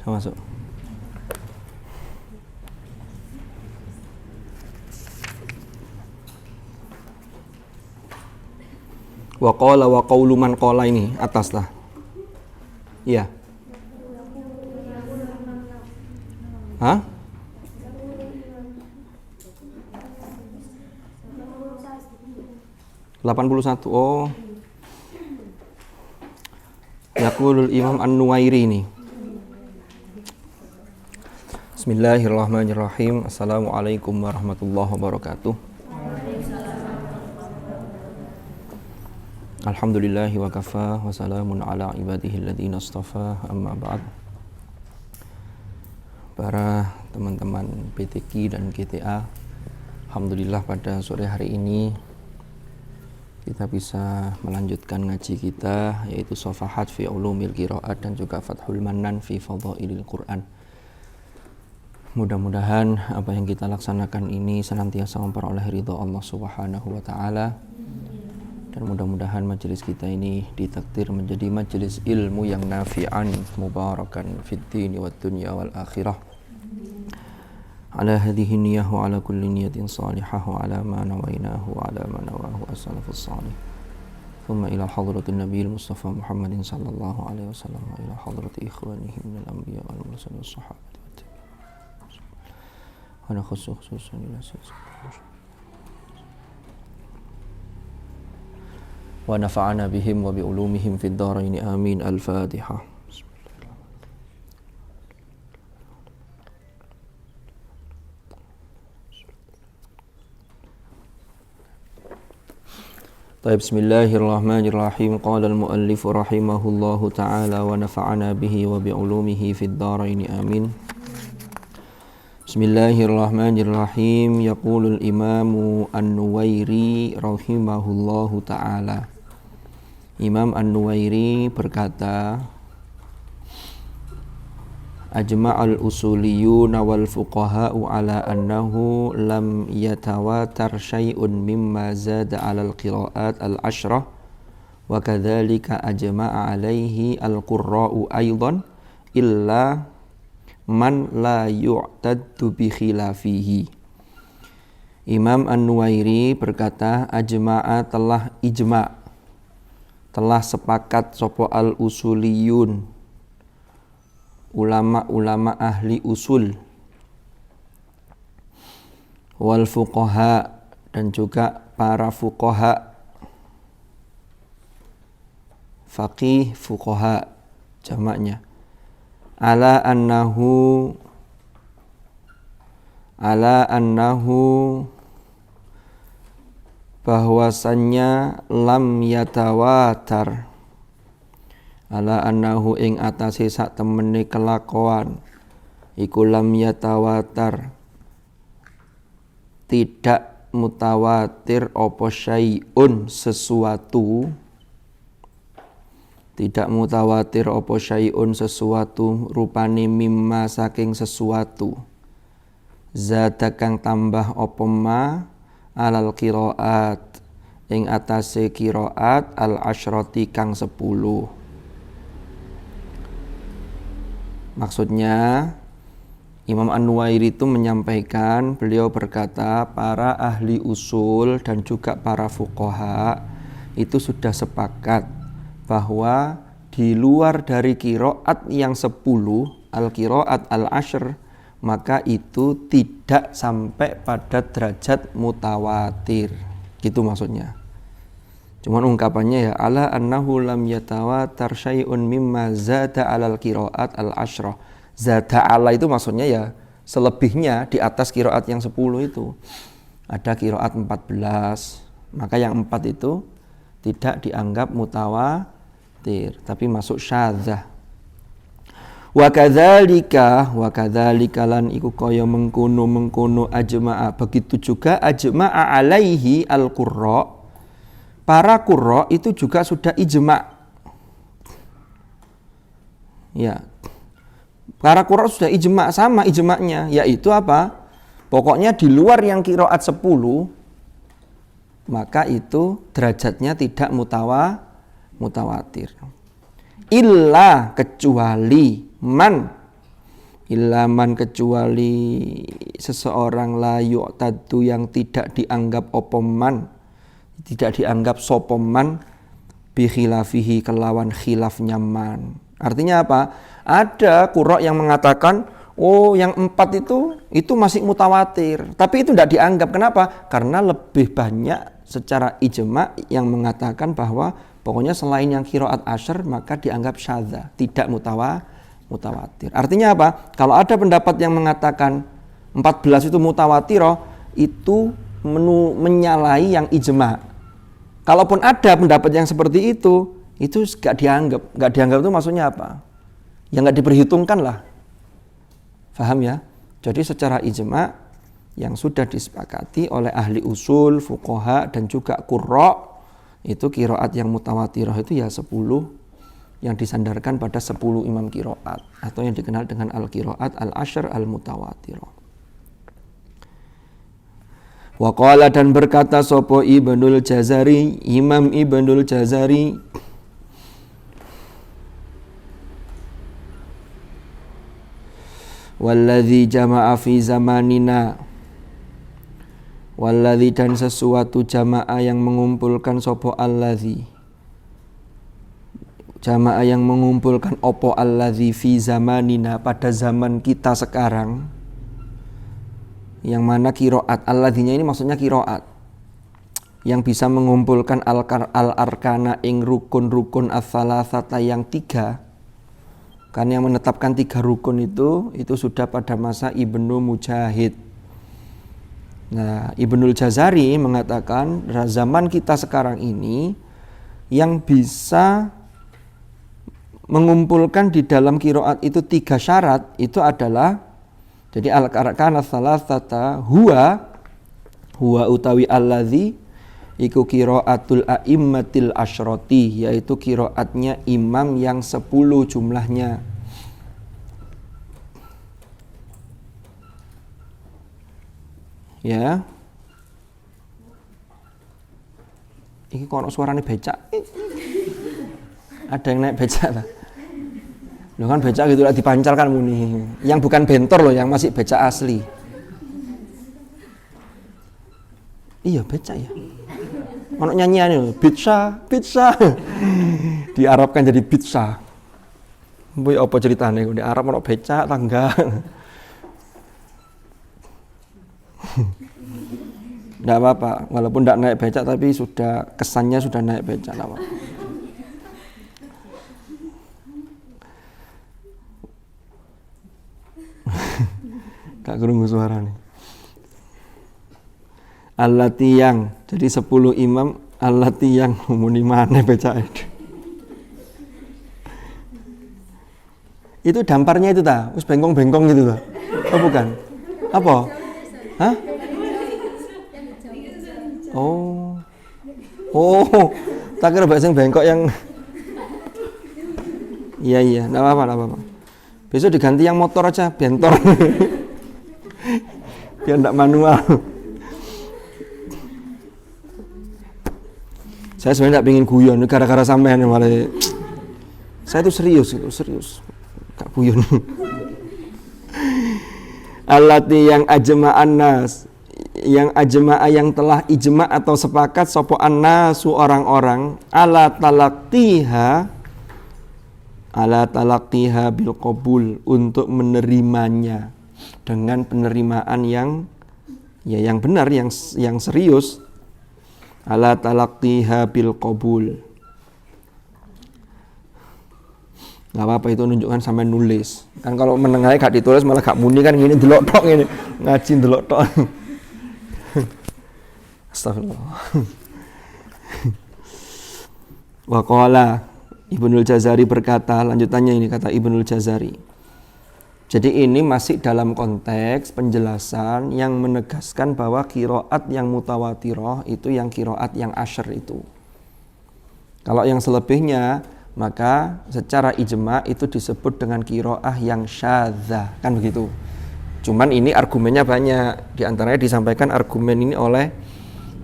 Masuk. Wa qala wa qaulu man qala ini atas lah. Iya. Hah? 81. Oh. Yaqulul Imam An-Nuwairi ini. Bismillahirrahmanirrahim. Assalamualaikum warahmatullahi wabarakatuh. Alhamdulillahi wa kafa wa salamun ala ibadihi alladhina astafa amma ba'd. Para teman-teman PTQ dan GTA, alhamdulillah pada sore hari ini kita bisa melanjutkan ngaji kita, yaitu Shafahat fi Ulumil Qiraat dan juga Fathul Mannan fi Fadhailil Quran. Mudah-mudahan apa yang kita laksanakan ini senantiasa memperoleh ridha Allah Subhanahu wa taala, dan mudah-mudahan majelis kita ini ditakdir menjadi majelis ilmu yang nafi'an mubarakan fid dini wad dunya wal akhirah. Ala hadhihi niyyah wa ala kulli niyatin salihah wa ala ma nawainahu wa ala ma nawahu as-salafus salih. Thumma ila hadratin nabiyil Mustafa Muhammadin sallallahu alaihi wasallam wa ila hadrati ikhwanihi minal anbiya wal mursalin was sahabati wa khususan ila wa nafa'ana bihim wa bi ulumihim fid dharain amin. Al-Fatihah. Bismillahirrahmanirrahim. Qala al-muallif rahimahullahu ta'ala wa nafa'ana bihi wa bi ulumihi fid dharain amin. Bismillahirrahmanirrahim. Yaqulul Imamu An-Nuwairi rahimahullahu ta'ala. Imam An-Nuwairi berkata, Ajma'al usuliyuna wal fuqaha'u ala annahu lam yatawatar syai'un mimma zada 'alal qira'at al-ashrah wa kadzalika ajma'a 'alaihi al-qurra'u aidan illa man la yu'taddu bi khilafihi. Imam An-Nuwairi berkata, ajma'a telah sepakat sapa al-usuliyun, ulama-ulama ahli usul, wal fuqaha dan juga para fuqaha, faqih fuqaha jamaknya, ala annahu bahwasannya lam yatawatar, ala annahu ing atase sak temene kelakuan iku lam yatawatar, tidak mutawatir apa syai'un sesuatu, tidak mutawatir apa syai'un sesuatu rupane mimma saking sesuatu zada kang tambah apa ma alal qiraat ing atase qiraat al asyrati kang 10. Maksudnya Imam An-Nuwairi itu menyampaikan, beliau berkata para ahli usul dan juga para fuqaha itu sudah sepakat bahwa di luar dari qiraat yang 10, al-qiraat al-ashr, maka itu tidak sampai pada derajat mutawatir. Gitu maksudnya. Cuman ungkapannya ya ala annahu lam yatawatar syai'un mimma zada 'alal qiraat al-ashrah. Zada 'ala itu maksudnya ya selebihnya di atas qiraat yang 10 itu. Ada qiraat 14, maka yang 4 itu tidak dianggap mutawatir, tapi masuk syadzah. Wa kadzalika lan iku kaya mengkono ajma'a, begitu juga ajma'a alaihi al-qurra, para qurra itu juga sudah ijma'. Ya. Para qurra sudah ijma', sama ijma'nya, yaitu apa? Pokoknya di luar yang qiraat 10 maka itu derajatnya tidak mutawatir. Illa kecuali man Ilaman kecuali seseorang la yu'taddu yang tidak dianggap opoman, tidak dianggap sopoman bi khilafihi kelawan khilafnya man. Artinya apa? Ada qurra yang mengatakan yang 4 itu masih mutawatir, tapi itu tidak dianggap. Kenapa? Karena lebih banyak secara ijma yang mengatakan bahwa pokoknya selain yang qiraat asyr maka dianggap syadza, tidak mutawatir. Artinya apa? Kalau ada pendapat yang mengatakan 14 itu mutawatirah, itu menyalahi yang ijma. Kalaupun ada pendapat yang seperti itu gak dianggap. Gak dianggap itu maksudnya apa? Ya gak diperhitungkan lah. Faham ya? Jadi secara ijma yang sudah disepakati oleh ahli usul, fuqaha dan juga qurra, itu qiraat yang mutawatirah itu ya 10 yang disandarkan pada 10 imam qiraat atau yang dikenal dengan al-qiraat al-asyr al-mutawatirah. Wa qala dan berkata sapa Ibnul Jazari, Imam Ibnul Jazari, walladzi jama'a fi zamanina, walladzi dan sesuatu jamaah yang mengumpulkan sapa alladzi, jamaah yang mengumpulkan opo alladzi fi zamanina pada zaman kita sekarang, yang mana qiraat alladzinya ini maksudnya qiraat yang bisa mengumpulkan al-arkana ing rukun-rukun as-salasata yang 3. Kan yang menetapkan 3 rukun itu sudah pada masa Ibnu Mujahid. Nah, Ibnul Jazari mengatakan zaman kita sekarang ini yang bisa mengumpulkan di dalam qiraat itu 3 syarat itu adalah, jadi al-arkana salasata huwa utawi alladzi iku qiraatul a'immatil asyrati, yaitu qiraatnya imam yang 10 jumlahnya. Ya. Iki kok suarane becak. Ada yang naik becak lah. Loh kan becak gitu lah dipancalkan muni. Yang bukan bentor loh, yang masih becak asli. Iya becak ya. Ono nyanyian itu, pizza. Diarabkan jadi pizza. Mbok apa ceritane di Arab ono becak tangga. Enggak apa-apa, walaupun enggak naik becak tapi sudah kesannya sudah naik becak lah. Gak kerungu suara nih. Allati yang, jadi 10 imam allati yang muni maneh becak itu damparnya itu ta, wis bengkong-bengkong gitu ta. Oh bukan. Apa? Hah? Oh, tak kira bahasa bengkok yang iya, enggak apa-apa. Besok diganti yang motor aja, bentor. Biar enggak manual. Saya sebenarnya enggak pengen guyon gara-gara sampean malah. Saya itu serius. Enggak guyon. Allati yang ajma'an nas, yang ajma'a yang telah ijma' atau sepakat sapa annasu orang-orang ala talaqtiha bil qabul, untuk menerimanya dengan penerimaan yang benar, yang serius. Ala talaqtiha bil qabul. Enggak apa-apa, itu menunjukkan sampai nulis. Kan kalau menengahnya gak ditulis malah gak muni kan gini delok tok ngene. Ngaji delok tok. Astagfirullah. Wa qala Ibnul Jazari berkata, lanjutannya ini kata Ibnul Jazari. Jadi ini masih dalam konteks penjelasan yang menegaskan bahwa qiraat yang mutawatirah itu yang qiraat yang asyr itu. Kalau yang selebihnya maka secara ijma itu disebut dengan qiraah yang syadzah, kan begitu. Cuman ini argumennya banyak. Di antaranya disampaikan argumen ini oleh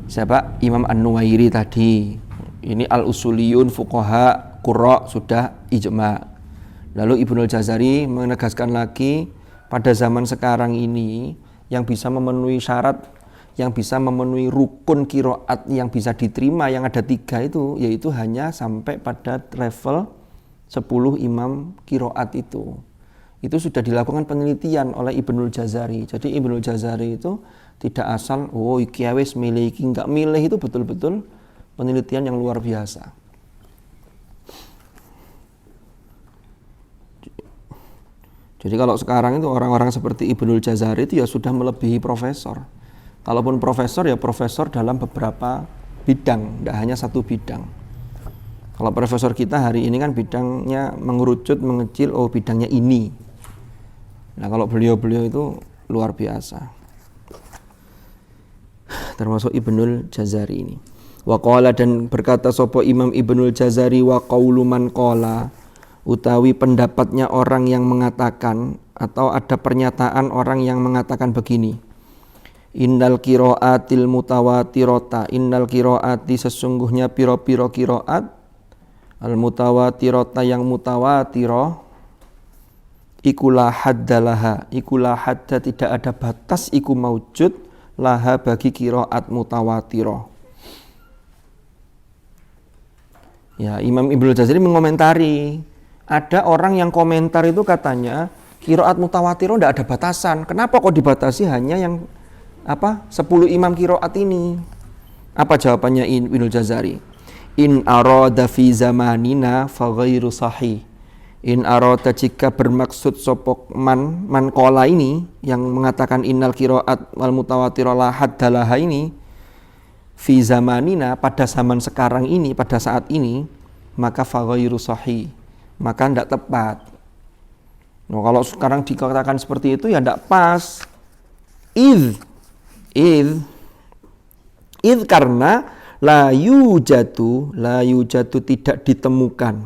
siapa? Imam An-Nuwairi tadi. Ini al-usuliyun fuqaha qurra sudah ijma. Lalu Ibnul Jazari menegaskan lagi pada zaman sekarang ini yang bisa memenuhi syarat, yang bisa memenuhi rukun qiraat yang bisa diterima yang ada 3 itu, yaitu hanya sampai pada level 10 imam qiraat itu. Itu sudah dilakukan penelitian oleh Ibnul Jazari. Jadi Ibnul Jazari itu tidak asal, oh iki wis milih iki, enggak milih, itu betul-betul penelitian yang luar biasa. Jadi kalau sekarang itu orang-orang seperti Ibnul Jazari itu ya sudah melebihi profesor. Kalaupun profesor ya profesor dalam beberapa bidang, tidak hanya satu bidang. Kalau profesor kita hari ini kan bidangnya mengerucut, mengecil, oh bidangnya ini. Nah kalau beliau-beliau itu luar biasa. Termasuk Ibnul Jazari ini. Wa qala, dan berkata sapa Imam Ibnul Jazari, wa qaulu man qala, utawi pendapatnya orang yang mengatakan, atau ada pernyataan orang yang mengatakan begini. Innal qiraatil mutawatirata, innal qiraati, sesungguhnya piro-piro qiraat, al mutawatirata yang mutawatirah, ikulah haddalaha, ikulah hadda, tidak ada batas iku maujud laha bagi qiraat mutawatirah. Ya, Imam Ibnul Jazari mengomentari, ada orang yang komentar itu katanya qiraat mutawatirah tidak ada batasan. Kenapa kok dibatasi hanya yang 10 imam qiraat ini? Apa jawabannya Ibnul Jazari? In arada fi zamanina fa ghairu sahih. In arada, jika bermaksud sopok man kola ini yang mengatakan innal qiraat wal mutawatirah la haddalaha ini fi zamanina, pada zaman sekarang ini, pada saat ini, maka fa ghairu sahih, maka tidak tepat. Nah, kalau sekarang dikatakan seperti itu ya tidak pas. Id karena la yujatu tidak ditemukan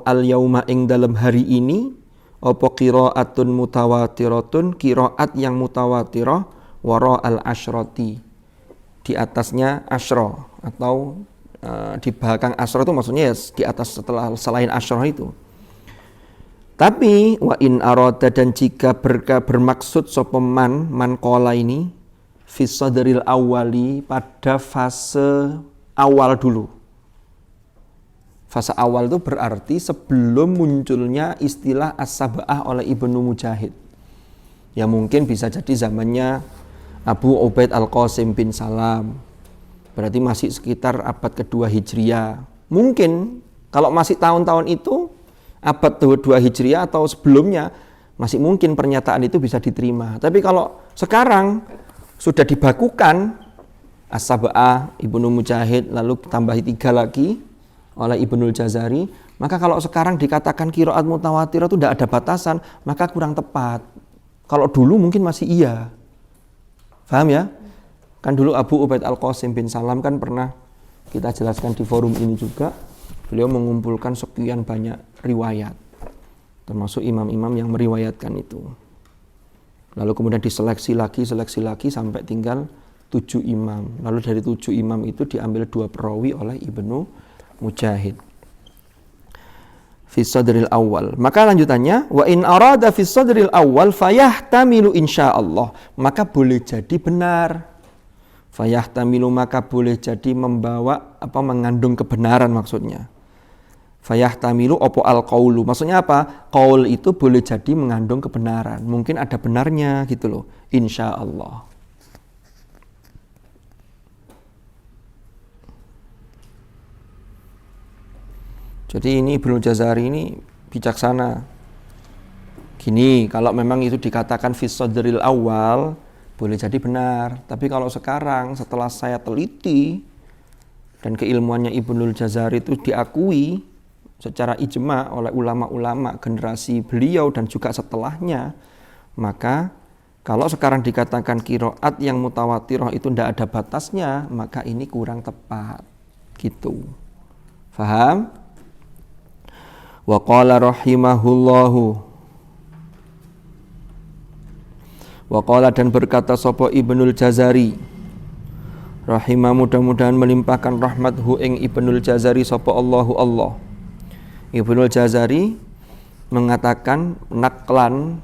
al yauma ing dalam hari ini apa qiraatun mutawatiratun, qiraat yang mutawatirah, wara al asyrati, di atasnya asyra, atau di belakang asyra itu maksudnya ya di atas, setelah selain asyra itu. Tapi wa in arada, dan jika bermaksud sapa man qala ini fi sadril awali, pada fase awal dulu. Fase awal itu berarti sebelum munculnya istilah as-sab'ah oleh Ibnu Mujahid. Ya mungkin bisa jadi zamannya Abu Ubaid Al-Qasim bin Salam. Berarti masih sekitar abad kedua Hijriah. Mungkin kalau masih tahun-tahun itu abad kedua Hijriah atau sebelumnya, masih mungkin pernyataan itu bisa diterima. Tapi kalau sekarang sudah dibakukan as-sab'ah Ibnu Mujahid, lalu tambahi 3 lagi oleh Ibnul Jazari, maka kalau sekarang dikatakan qiraat mutawatirah itu tidak ada batasan, maka kurang tepat. Kalau dulu mungkin masih iya. Paham ya? Kan dulu Abu Ubaid Al-Qasim bin Salam kan pernah kita jelaskan di forum ini juga, beliau mengumpulkan sekian banyak riwayat, termasuk imam-imam yang meriwayatkan itu. Lalu kemudian diseleksi lagi sampai tinggal 7 imam. Lalu dari 7 imam itu diambil 2 perawi oleh Ibnu Mujahid fi sadril awal. Maka lanjutannya, wa in arada fi sadril awal fayahtamilu insyaallah, maka boleh jadi benar. Fayahtamilu, maka boleh jadi membawa mengandung kebenaran maksudnya. Fayahtamilu opo al qaulu, maksudnya apa? Qaul itu boleh jadi mengandung kebenaran, mungkin ada benarnya gitu loh, insyaallah. Jadi ini Ibnu Jazari ini bijaksana. Gini, kalau memang itu dikatakan fi sadril awal, boleh jadi benar. Tapi kalau sekarang setelah saya teliti dan keilmuannya Ibnu Jazari itu diakui secara ijma oleh ulama-ulama generasi beliau dan juga setelahnya, maka kalau sekarang dikatakan qiraat yang mutawatirah itu tidak ada batasnya, maka ini kurang tepat. Gitu. Faham? Wa qala rahimahullahu, wa qala, dan berkata sapa Ibnul Jazari, rahimah, mudah-mudahan melimpahkan rahmathu ing Ibnul Jazari sapa Allahu Allah. Ibnul Jazari mengatakan naklan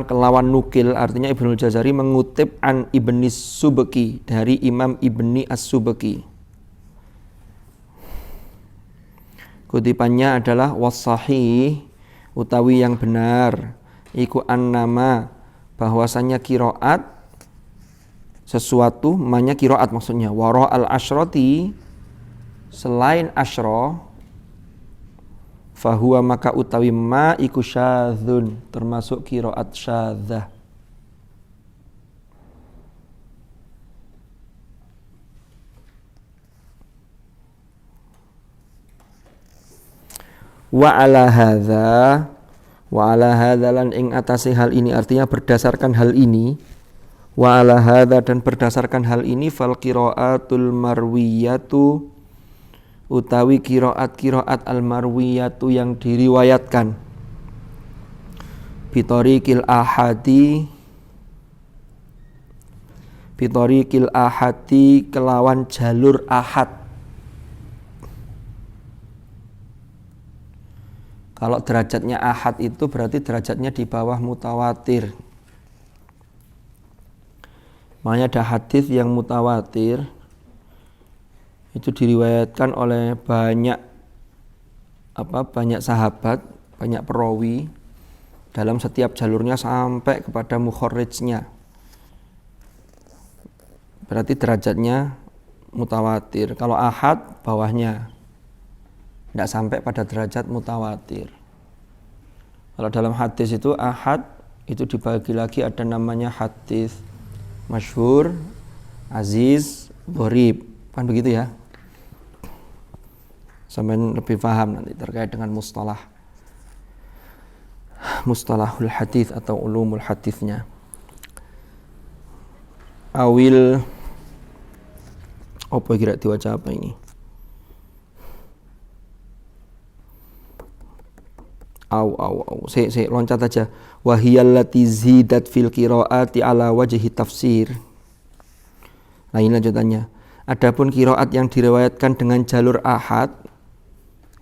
kelawan nukil, artinya Ibnul Jazari mengutip an Ibni Subki, dari Imam Ibni As-Subki. Kutipannya adalah wasahih, utawi yang benar iku annama, bahwasanya kiroat sesuatu, namanya kiroat maksudnya wara al asyroti, selain asyro, fahuwa maka utawi ma iku syadzun, termasuk kiroat syadzah. Wa ala hadza lan ing atase hal ini, artinya berdasarkan hal ini. Wa ala hadza, dan berdasarkan hal ini, fal qiraatul marwiyatu, utawi qiraat al marwiyatu yang diriwayatkan, bitoriqil ahadi kelawan jalur ahad. Kalau derajatnya ahad itu berarti derajatnya di bawah mutawatir. Makanya ada hadis yang mutawatir, itu diriwayatkan oleh banyak sahabat, banyak perawi dalam setiap jalurnya sampai kepada mukharrijnya. Berarti derajatnya mutawatir. Kalau ahad bawahnya, tidak sampai pada derajat mutawatir. Kalau dalam hadis itu ahad itu dibagi lagi, ada namanya hadis masyhur, aziz, gharib, kan begitu ya. Sampai lebih paham nanti terkait dengan mustalahul hadis atau ulumul hadisnya. Awil apa kira diwaca apa ini? Saya loncat aja. Wahiyallati zidat fil qiraati ala wajhi tafsir. Nah, ini lanjutannya. Adapun qiraat yang diriwayatkan dengan jalur ahad,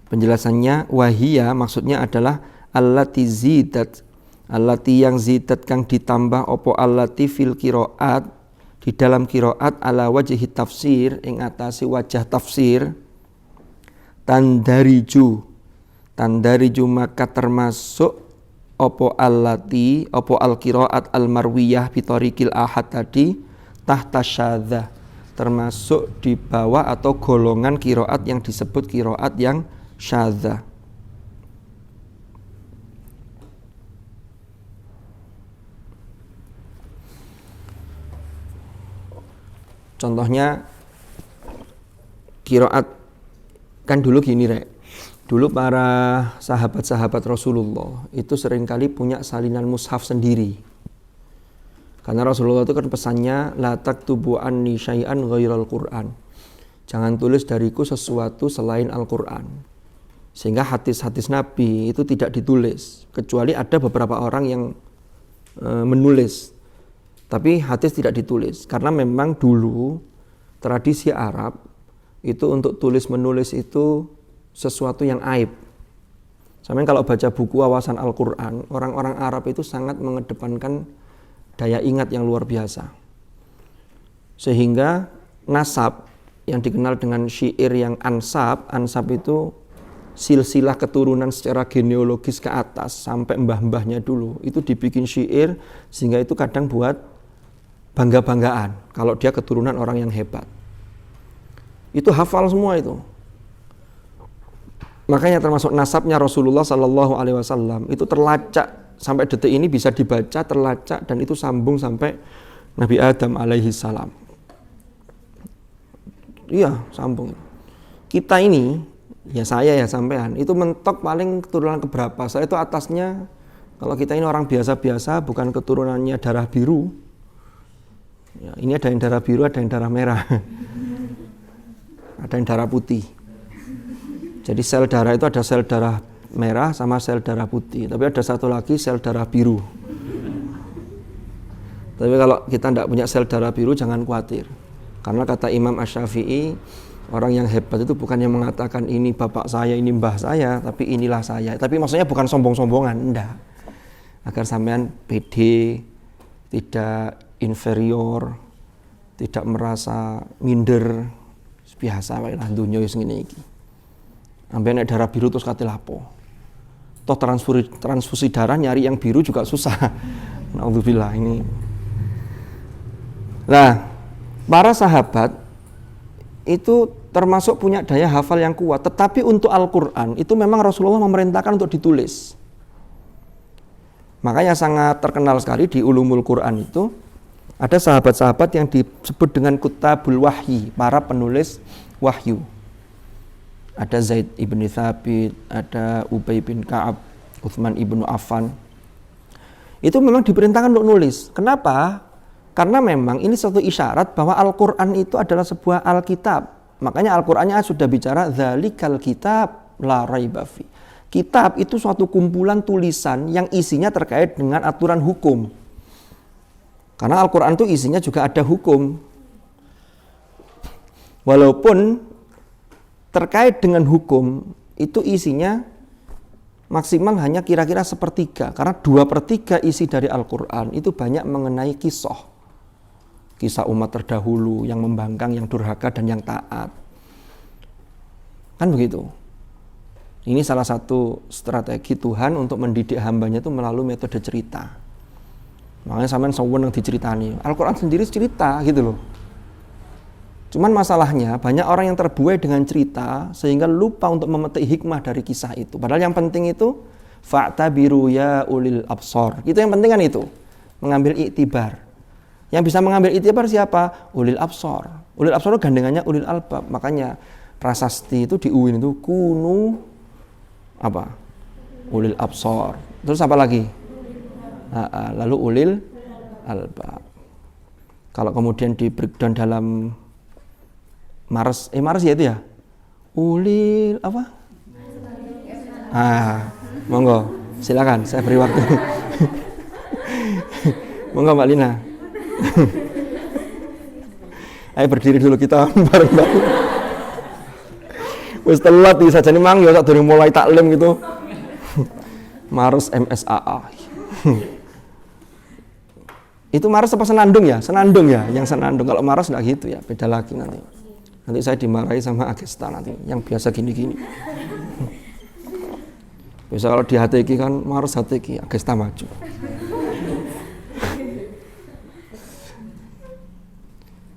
penjelasannya wahiyya maksudnya adalah allati zidat, allati yang zidat kang ditambah opo allati fil qiraat, di dalam qiraat ala wajhi tafsir, ing atase wajah tafsir, tandariju maka termasuk opo allati, opo al-qiraat al-marwiyah bitoriqil ahad tadi, tahta syadzah, termasuk di bawah atau golongan qiraat yang disebut qiraat yang syadzah. Contohnya qiraat kan dulu gini rek. Dulu para sahabat-sahabat Rasulullah itu seringkali punya salinan mushaf sendiri. Karena Rasulullah itu kan pesannya la taktubu anni syai'an ghairal Qur'an. Jangan tulis dariku sesuatu selain Al-Qur'an. Sehingga hadis-hadis Nabi itu tidak ditulis, kecuali ada beberapa orang yang menulis. Tapi hadis tidak ditulis karena memang dulu tradisi Arab itu untuk tulis menulis itu sesuatu yang aib. Sampai kalau baca buku wawasan Al-Qur'an, orang-orang Arab itu sangat mengedepankan daya ingat yang luar biasa. Sehingga nasab yang dikenal dengan syair yang ansab itu silsilah keturunan secara genealogis ke atas sampai mbah-mbahnya dulu itu dibikin syair, sehingga itu kadang buat bangga-banggaan kalau dia keturunan orang yang hebat. Itu hafal semua itu. Makanya termasuk nasabnya Rasulullah Sallallahu Alaihi Wasallam itu terlacak sampai detik ini, bisa dibaca, terlacak, dan itu sambung sampai Nabi Adam alaihi salam. Iya, sambung. Kita ini, ya saya ya sampean, itu mentok paling keturunan keberapa? Saya itu atasnya, kalau kita ini orang biasa-biasa, bukan keturunannya darah biru. Ya, ini ada yang darah biru, ada yang darah merah, ada yang darah putih. Jadi sel darah itu ada sel darah merah sama sel darah putih. Tapi ada satu lagi sel darah biru. Tapi kalau kita tidak punya sel darah biru, jangan khawatir. Karena kata Imam Asy-Syafi'i, Orang yang hebat itu bukan yang mengatakan ini bapak saya, ini mbah saya, tapi inilah saya. Tapi maksudnya bukan sombong-sombongan, enggak. Agar sampean pede, tidak inferior, tidak merasa minder, biasa wae lah dunya wis ngene iki. Amben nek darah biru terus kate lapo. Toh transfusi darah nyari yang biru juga susah. Naudzubillah ini. Nah, para sahabat itu termasuk punya daya hafal yang kuat, tetapi untuk Al-Quran itu memang Rasulullah memerintahkan untuk ditulis. Makanya sangat terkenal sekali di Ulumul Quran itu ada sahabat-sahabat yang disebut dengan kutabul wahyi, para penulis wahyu. Ada Zaid ibn Thabit, ada Ubay bin Ka'ab, Uthman ibn Affan. Itu memang diperintahkan untuk nulis. Kenapa? Karena memang ini satu isyarat bahwa Al-Quran itu adalah sebuah Alkitab. Makanya Al-Qur'annya sudah bicara dzalikal kitab la raiba fi. Kitab itu suatu kumpulan tulisan yang isinya terkait dengan aturan hukum. Karena Al-Qur'an itu isinya juga ada hukum. Walaupun terkait dengan hukum itu isinya maksimal hanya kira-kira sepertiga. Karena 2/3 isi dari Al-Qur'an itu banyak mengenai kisah umat terdahulu yang membangkang, yang durhaka dan yang taat. Kan begitu. Ini salah satu strategi Tuhan untuk mendidik hambanya itu melalui metode cerita. Makanya sampean seneng diceritani. Al-Qur'an sendiri cerita gitu loh. Cuman masalahnya banyak orang yang terbuai dengan cerita sehingga lupa untuk memetik hikmah dari kisah itu. Padahal yang penting itu fa'tabiru ya ulil absor. Itu yang penting kan itu. Mengambil iktibar. Yang bisa mengambil iktibar siapa? Ulil absor. Ulil absor itu gandengannya ulil albab. Makanya prasasti itu di UIN itu kunu apa? Ulil absor. Terus apa lagi? Lalu ulil albab. Kalau kemudian di breakdown dalam Mars ya itu ya? Ulil apa? Monggo. Silakan, saya beri waktu. Monggo Mbak Lina. Ayo berdiri dulu kita bareng-bareng. Wis telat iki sajane mang ya sak durung mulai taklim gitu. Maros MSAA. Itu Maros apa Senandung ya? Senandung ya, yang Senandung. Kalau Maros enggak gitu ya, beda lagi nanti. Nanti saya dimarahi sama Agesta nanti yang biasa gini-gini. Biasa kalau di HTQ kan Maros HTQ, Agesta maju.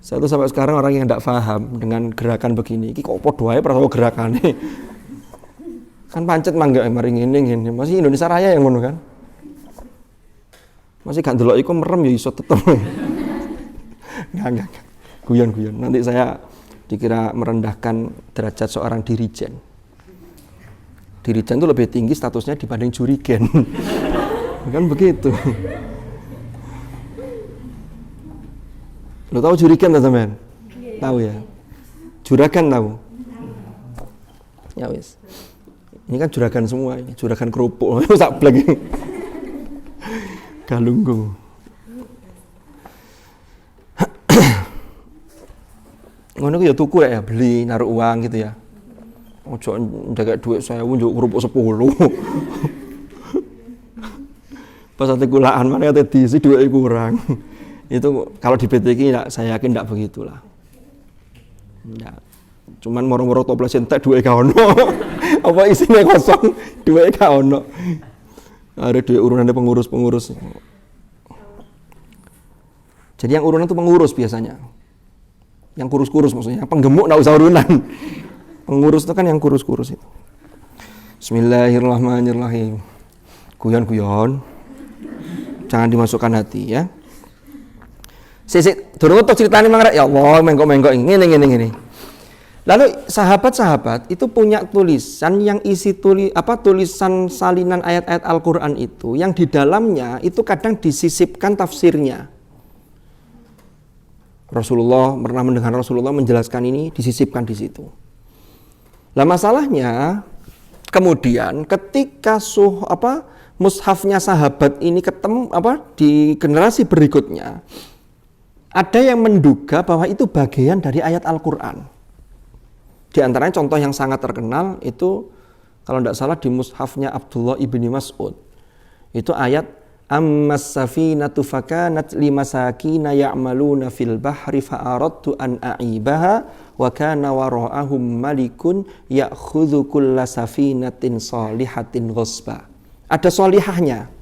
Saya tuh sampai sekarang orang yang tidak paham dengan gerakan begini. Iki kok podo ae prasawa gerakane. Kan pancet mangga mari ngene. Masih Indonesia Raya yang ngono kan. Masih gak ndelok iku merem ya iso tetep. Enggak. Guyon-guyon. Nanti saya dikira merendahkan derajat seorang dirijen. Dirijen itu lebih tinggi statusnya dibanding jurigen. Kan begitu. Lo tahu jurigen tak sampean? Tahu ya. Juragan tahu. Ya wis. Ini kan juragan semua ini, juragan kerupuk. Sak blek. Galunggung. Ngono ku ya tuku ya, beli naruh uang gitu ya. Ojo ndek dhuwit 1000 njuk kerupuk 10. Pas ate kulaan mana ate diisi dhuwit kurang. Itu kalau di PTK saya yakin tidak begitulah. Enggak. Cuman moro-moro toples entek duwe gak ono. Apa isine kosong, duwe gak ono. Ada duwe urunane pengurus-pengurus. Jadi yang urunan itu pengurus biasanya. Yang kurus-kurus maksudnya, penggemuk enggak usah urunan. Pengurus itu kan yang kurus-kurus itu. Bismillahirrahmanirrahim. Guyon-guyon. Jangan dimasukkan hati ya. Sik durung tok critane mang ya Allah menggok-menggok ngene. Lalu sahabat-sahabat itu punya tulisan yang isi tulisan salinan ayat-ayat Al-Qur'an itu yang di dalamnya itu kadang disisipkan tafsirnya. Rasulullah pernah mendengar Rasulullah menjelaskan ini disisipkan di situ. Lah masalahnya kemudian ketika mushafnya sahabat ini ketemu di generasi berikutnya ada yang menduga bahwa itu bagian dari ayat Al-Qur'an. Di antaranya contoh yang sangat terkenal itu kalau tidak salah di mushafnya Abdullah ibni Mas'ud. Itu ayat ammas safinatu fakanat limasakina ya'maluna fil bahri fa'aradtu an a'ibaha wa kana wara'ahum malikun ya'khudhu kulla safinatin salihatin ghasba. Ada solihahnya.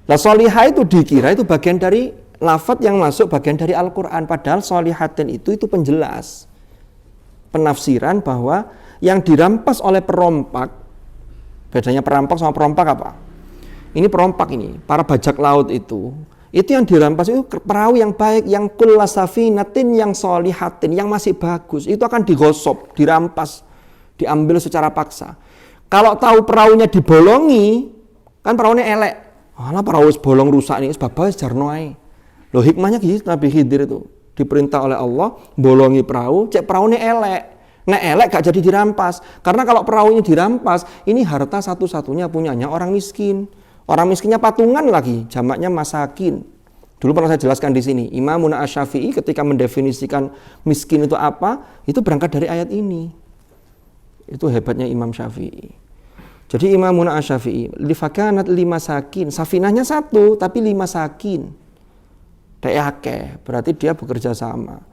Lah solihah itu dikira itu bagian dari lafadz yang masuk bagian dari Al-Quran. Padahal solihatin itu penjelas penafsiran bahwa yang dirampas oleh perompak, bedanya perampok sama perompak apa? Ini perompak ini, para bajak laut itu yang dirampas itu perahu yang baik, yang kullasafinatin, yang solihatin, yang masih bagus, itu akan digosop, dirampas, diambil secara paksa. Kalau tahu perahunya dibolongi, kan perahunya elek, alah perahu bolong rusak ini, sebabnya jarnoai. Loh hikmahnya gitu, Nabi Khidir itu diperintah oleh Allah, bolongi perahu, cek perahunya elek. Nek elek gak jadi dirampas. Karena kalau perahunya dirampas, ini harta satu-satunya punyanya orang miskin. Orang miskinnya patungan lagi, jamaknya masakin. Dulu pernah saya jelaskan di sini, Imamun Asy-Syafi'i ketika mendefinisikan miskin itu apa, itu berangkat dari ayat ini. Itu hebatnya Imam Syafi'i. Jadi Imamun Asy-Syafi'i, lifakanat limasakin, safinahnya satu tapi limasakin. Dayake, berarti dia bekerja sama.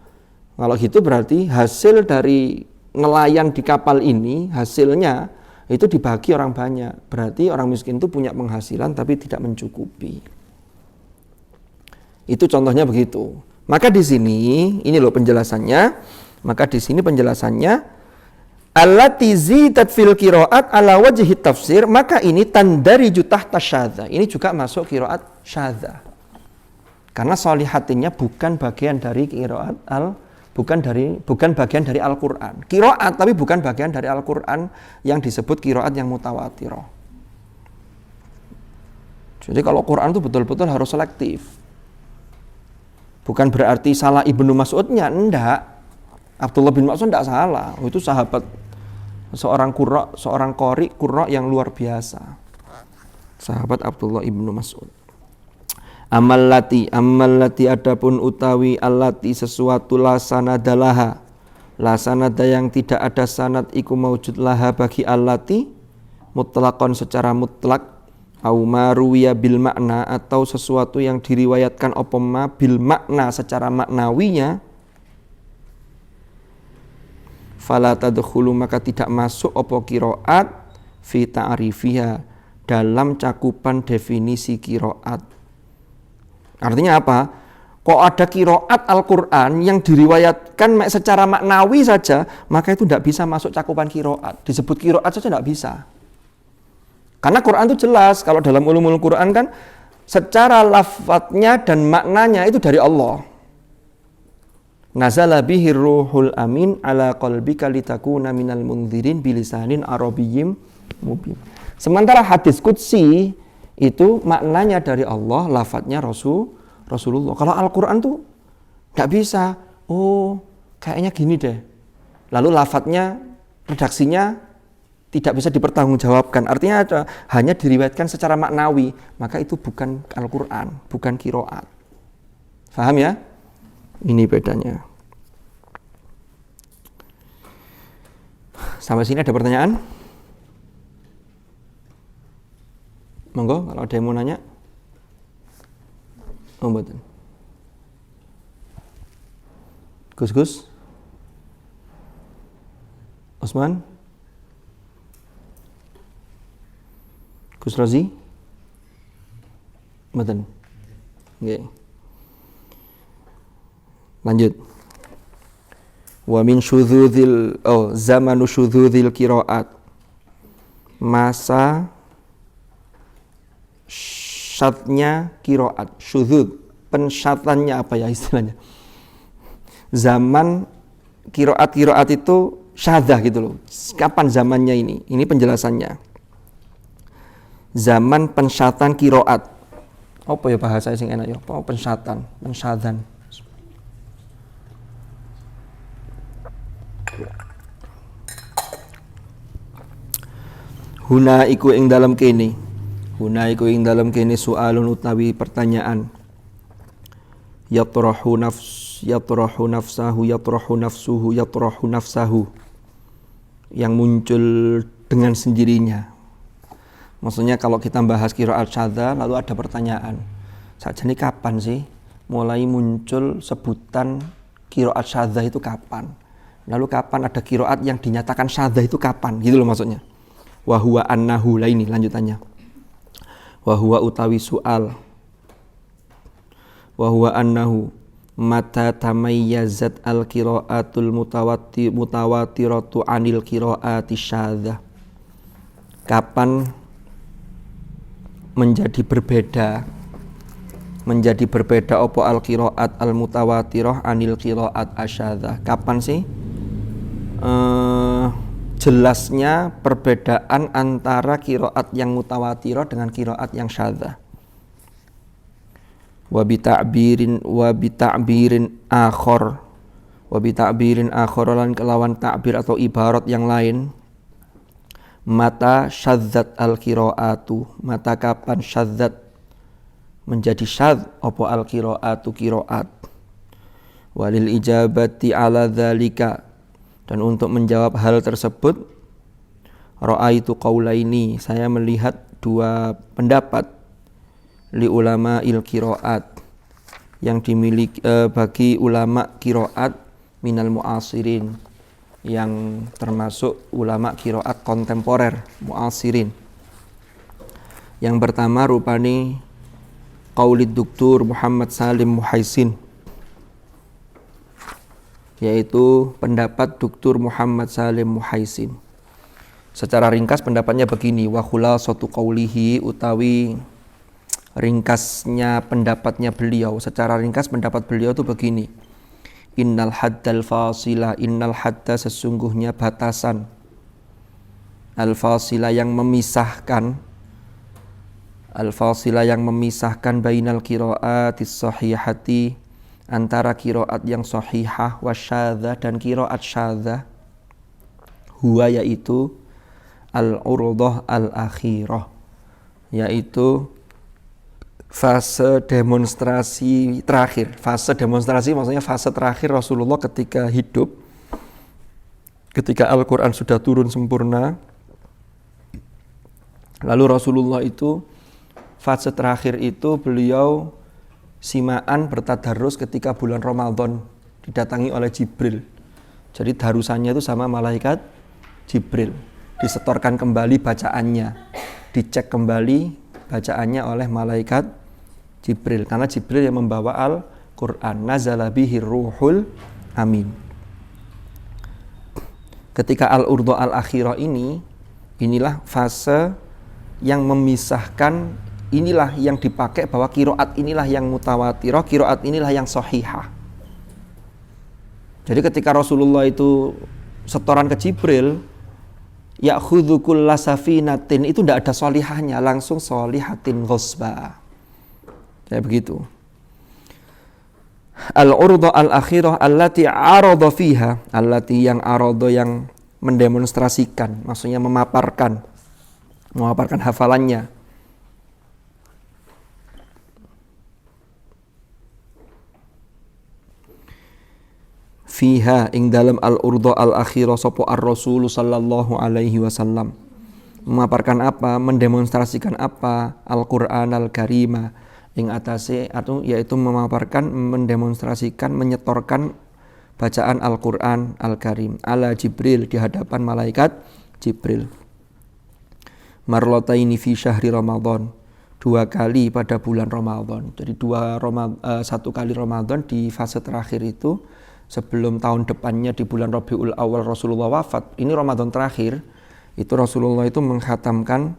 Kalau gitu berarti hasil dari nelayan di kapal ini, hasilnya itu dibagi orang banyak. Berarti orang miskin itu punya penghasilan tapi tidak mencukupi. Itu contohnya begitu. Maka di sini, ini loh penjelasannya. Maka di sini penjelasannya allati zidat fil qiraat ala wajhi tafsir, maka ini tandariju tahta syadza. Ini juga masuk qiraat syadza. Karena solihatinnya bukan bagian dari qiraat bukan bagian dari Al-Quran. Qiraat tapi bukan bagian dari Al-Quran yang disebut qiraat yang mutawatirah. Jadi kalau Quran itu betul-betul harus selektif. Bukan berarti salah Ibnu Mas'udnya, enggak. Abdullah bin Mas'ud enggak salah. Itu sahabat, seorang qari yang luar biasa. Sahabat Abdullah ibnu Mas'ud. Amallati adapun utawi allati sesuatu la sanadalaha, la sanada yang tidak ada sanad iku maujud laha bagi allati mutlaqon secara mutlak, au maruwiya bil makna atau sesuatu yang diriwayatkan apa ma bil makna secara maknawinya, fala tadkhulu maka tidak masuk apa qiraat fi ta'rifiha dalam cakupan definisi qiraat. Artinya apa? Kok ada qiraat Al-Quran yang diriwayatkan secara maknawi saja, maka itu tidak bisa masuk cakupan qiraat. Disebut qiraat saja tidak bisa. Karena Quran itu jelas, kalau dalam ulumul Quran kan secara lafadznya dan maknanya itu dari Allah. Nazala bihir ruhul amin ala qalbika litakuna minal mundzirin bilisanin arabiyyim mubin. Sementara hadis qudsi itu maknanya dari Allah, lafadznya Rasulullah. Kalau Al-Quran tuh nggak bisa. Oh, kayaknya gini deh. Lalu lafadznya, redaksinya tidak bisa dipertanggungjawabkan. Artinya hanya diriwayatkan secara maknawi. Maka itu bukan Al-Quran, bukan qiraat. Paham ya? Ini bedanya. Sampai sini ada pertanyaan? Monggo, kalau ada yang mau nanya. Oh, betul. Gus. Osman. Gus Rozi. Betul. Oke. Lanjut. Wa min syudzuzil zamanu syudzuzil qiraat. Masa syadnya qiraat, syudzuz, pensyatannya apa ya istilahnya? Zaman qiraat itu syadzah gitu loh. Kapan zamannya ini? Ini penjelasannya. Zaman pensyatan qiraat. Apa ya bahasa sing enak ya? Apa pensyatan, pensyadzan. Huna iku ing dalam kene. Huna iku ing dalam kene soalun utawi pertanyaan. Yatrahu yatrahu nafsahu, yang muncul dengan sendirinya. Maksudnya kalau kita bahas qiraat syadzah lalu ada pertanyaan, sajane kapan sih mulai muncul sebutan qiraat syadzah itu kapan? Lalu kapan ada qiraat yang dinyatakan syadzah itu kapan? Gitu loh maksudnya. Wa huwa annahu, lah ini lanjutannya. Wa huwa utawi soal. Wa huwa annahu mata tamayyazat al-qira'atul mutawatiratu anil qira'ati syadzah. Kapan menjadi berbeda opo al-qira'at al-mutawatirah anil qira'at asyadzah. Kapan sih jelasnya perbedaan antara qira'at yang mutawatirah dengan qira'at yang syadzah. Wa bi ta'birin akhar lan kelawan ta'bir atau ibarat yang lain, mata syadzat al-qira'atu, mata kapan syadzat menjadi syadz apa al-qira'atu qira'at. Walil ijabati ala dzalika, dan untuk menjawab hal tersebut, ra'aitu qaulaini, saya melihat dua pendapat, li ulama il qiraat, yang dimiliki bagi ulama qiraat minal mu'asirin, yang termasuk ulama qiraat kontemporer mu'asirin. Yang pertama rupani qaulid Dr. Muhammad Salim Muhaisin, yaitu pendapat Dr. Muhammad Salim Muhaisin. Secara ringkas pendapatnya begini, wa khulasatu qaulihi, utawi ringkasnya pendapatnya beliau, secara ringkas pendapat beliau itu begini. Innal haddal fasila, innal hadda sesungguhnya batasan, al fasila yang memisahkan, al fasila yang memisahkan bainal qiraatis sahihati, antara qiraat yang sahihah wasyadzah dan qiraat syadzah, huwa yaitu al-urdah al-akhirah, yaitu fase demonstrasi terakhir. Fase demonstrasi maksudnya fase terakhir Rasulullah ketika hidup, ketika Al-Quran sudah turun sempurna. Lalu Rasulullah itu fase terakhir itu beliau simaan bertadarus ketika bulan Ramadan, didatangi oleh Jibril. Jadi darusannya itu sama malaikat Jibril, disetorkan kembali bacaannya, dicek kembali bacaannya oleh malaikat Jibril, karena Jibril yang membawa Al-Quran. Nazala bihir ruhul amin. Ketika al-urdu al-akhirah inilah fase yang memisahkan, inilah yang dipakai bahwa qiraat inilah yang mutawatirah, qiraat inilah yang sahihah. Jadi ketika Rasulullah itu setoran ke Jibril, ya'khudhu kulla safinatin, itu tidak ada solihahnya, langsung solihatin ghusba. Kayak begitu. Al-urdu al-akhirah allati arada fiha, allati yang arada yang mendemonstrasikan, maksudnya memaparkan hafalannya. Fiha ing dalam al-urdu al-akhirah sapa ar-rasul sallallahu alaihi wasallam, memaparkan apa, mendemonstrasikan apa, Al-Qur'an al-Karimah ing atase, atau yaitu memaparkan, mendemonstrasikan, menyetorkan bacaan Al-Qur'an al-Karim ala Jibril, di hadapan malaikat Jibril. Marlataini fi syahri Ramadan, 2 kali pada bulan Ramadan. Jadi 1 kali Ramadan di fase terakhir itu, sebelum tahun depannya di bulan Rabiul Awal Rasulullah wafat. Ini Ramadan terakhir, itu Rasulullah itu mengkhatamkan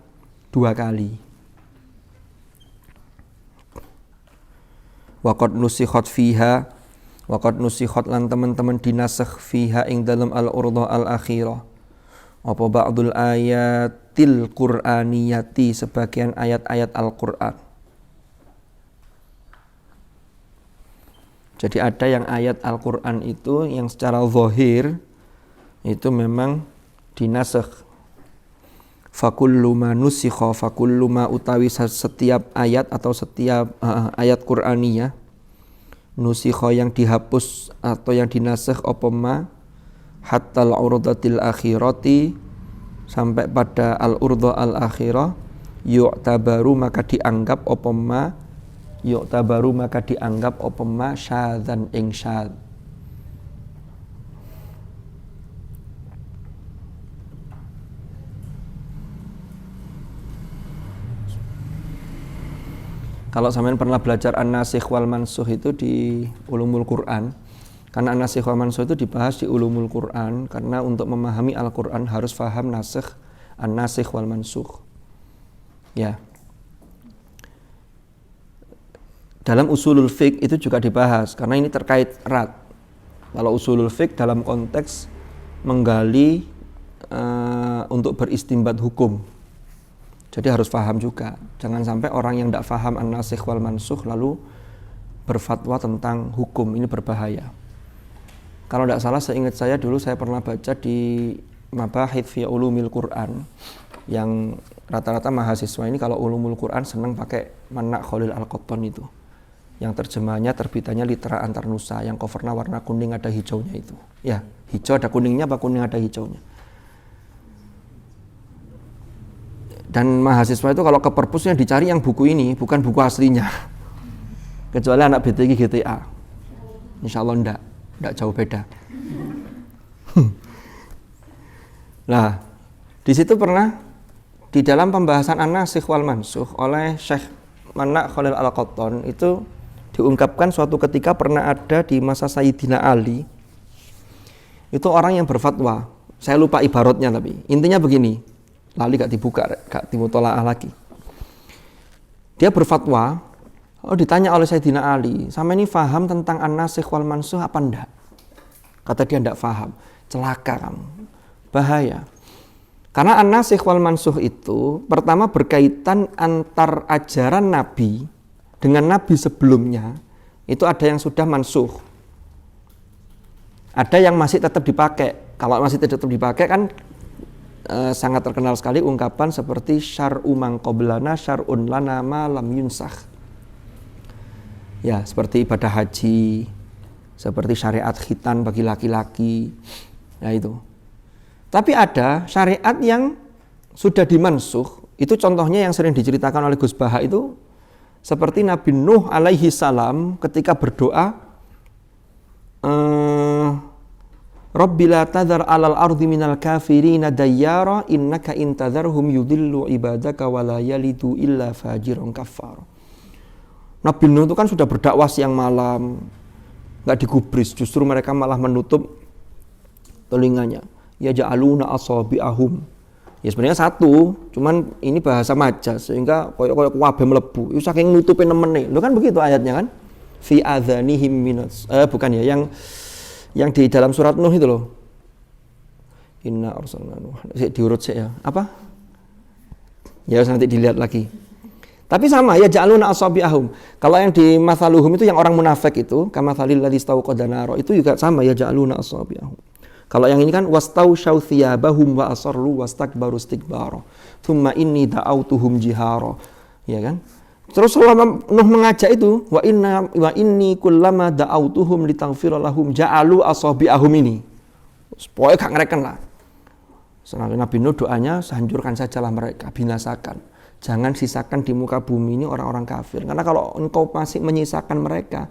2 kali. Waqad nusikhat fiha, waqad nusikhat lan teman-teman dinasakh fiha ing dalam al-urdu al-akhirah apa ba'dul ayatil qur'aniyati, sebagian ayat-ayat Al-Qur'an. Jadi ada yang ayat Al-Quran itu yang secara zahir itu memang dinasakh. Fakullu ma nusikha, fakullu ma utawi setiap ayat atau setiap ayat Qur'aniyah, nusikha yang dihapus atau yang dinasakh apa ma hatta al-urdatil akhirati sampai pada al-urdah al-akhirah yu'tabaru maka dianggap apa ma syadzan ing syadz. Kalau sampean pernah belajar an-nasikh wal mansukh itu di ulumul Quran, karena an-nasikh wal mansukh itu dibahas di ulumul Quran, karena untuk memahami Al-Quran harus paham nasikh, an-nasikh wal mansukh. Ya. Dalam usulul fiqh itu juga dibahas, karena ini terkait erat. Kalau usulul fiqh dalam konteks menggali untuk beristimbat hukum. Jadi harus paham juga. Jangan sampai orang yang tidak paham an-nasikh wal mansukh lalu berfatwa tentang hukum, ini berbahaya. Kalau tidak salah, seingat saya dulu saya pernah baca di Mabahith fi Ulumil Quran, yang rata-rata mahasiswa ini kalau ulumul Quran senang pakai Manak Khalil Al-Qattan itu, yang terjemahannya terbitannya Litera Antarnusa, yang covernya warna kuning ada hijaunya itu. Ya, hijau ada kuningnya apa kuning ada hijaunya. Dan mahasiswa itu kalau ke perpusnya dicari yang buku ini, bukan buku aslinya. Kecuali anak BTG GTA. Insya Allah enggak jauh beda. Nah, di situ pernah di dalam pembahasan an-nasikh wal mansukh oleh Syekh Manak Khalil Al-Qattan itu diungkapkan suatu ketika pernah ada di masa Sayyidina Ali. Itu orang yang berfatwa. Saya lupa ibaratnya tapi intinya begini. Lali gak dibuka, gak dimutolaah lagi. Dia berfatwa, ditanya oleh Sayyidina Ali, sama ini faham tentang an-nasikh wal mansukh apa enggak? Kata dia enggak faham. Celaka kamu, bahaya. Karena an-nasikh wal mansukh itu pertama berkaitan antar ajaran Nabi dengan Nabi sebelumnya. Itu ada yang sudah mansukh, ada yang masih tetap dipakai. Kalau masih tetap dipakai kan sangat terkenal sekali ungkapan seperti syar'u man qablana syar'un lana ma lam yunsakh. Ya, seperti ibadah haji, seperti syariat khitan bagi laki-laki. Ya itu. Tapi ada syariat yang sudah dimansukh, itu contohnya yang sering diceritakan oleh Gus Baha itu seperti Nabi Nuh alaihi salam ketika berdoa Rabbi la tadhar alal ardi minal kafirina dayyara innaka intadharhum yudillu ibadaka wa la yalidu illa fajiran kafar. Nabi Nuh itu kan sudah berdakwah siang malam, enggak digubris, justru mereka malah menutup telinganya. Ya ja'aluna asabi'ahum. Ya sebenarnya satu, cuman ini bahasa majas sehingga koyo-koyo kabeh mlebu. Iku saking nutupin nemene. Lho kan begitu ayatnya kan? Fi adzanihim minas. Bukan ya, yang di dalam surat Nuh itu loh. Inna arsalna Nuh. Diurut sih ya. Apa? Ya nanti dilihat lagi. Tapi sama ya ja'aluna asabi'ahum. Kalau yang di mathaluhum itu yang orang munafik itu, kamathalil ladzi istauqada naro, itu juga sama ya ja'aluna asabi'ahum. Kalau yang ini kan wastausyau thiyabahum wa asarru wastakbaru istikbara. Tsumma inni da'autuhum jihara. Ya kan? Terus selama Nuh mengajak itu wa inni kullama da'autuhum litaghfira lahum ja'alu asabi'ahum ini. Pokoknya gak ngereken lah. Setelah Nabi Nuh doanya hancurkan sajalah mereka, binasakan. Jangan sisakan di muka bumi ini orang-orang kafir. Karena kalau engkau masih menyisakan mereka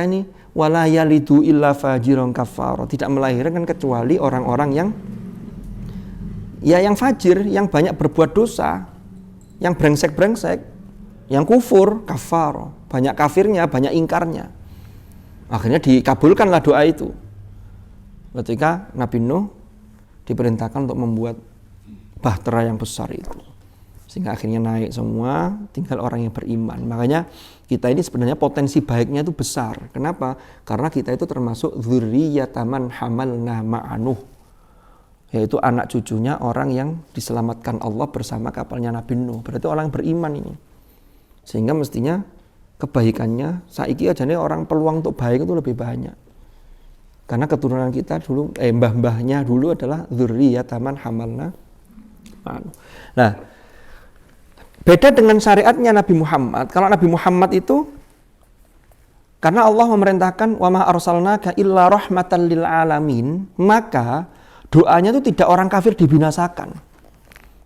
ini wala yalidu illa fajiran kafar, tidak melahirkan kecuali orang-orang yang fajir, yang banyak berbuat dosa, yang brengsek-brengsek, yang kufur, kafar, banyak kafirnya, banyak ingkarnya. Akhirnya dikabulkanlah doa itu. Ketika Nabi Nuh diperintahkan untuk membuat bahtera yang besar itu. Sehingga akhirnya naik semua, tinggal orang yang beriman. Makanya kita ini sebenarnya potensi baiknya itu besar. Kenapa? Karena kita itu termasuk dzurriyyataman hamalna ma'anuh. Yaitu anak cucunya orang yang diselamatkan Allah bersama kapalnya Nabi Nuh. Berarti orang yang beriman ini. Sehingga mestinya kebaikannya, saiki aja nih orang peluang untuk baik itu lebih banyak. Karena keturunan kita dulu, mbah-mbahnya dulu adalah dzurriyyataman hamalna ma'anuh. Nah, beda dengan syariatnya Nabi Muhammad. Kalau Nabi Muhammad itu Karena Allah memerintahkan wa ma arsalnaka illa rahmatan lil alamin, maka doanya itu tidak orang kafir dibinasakan.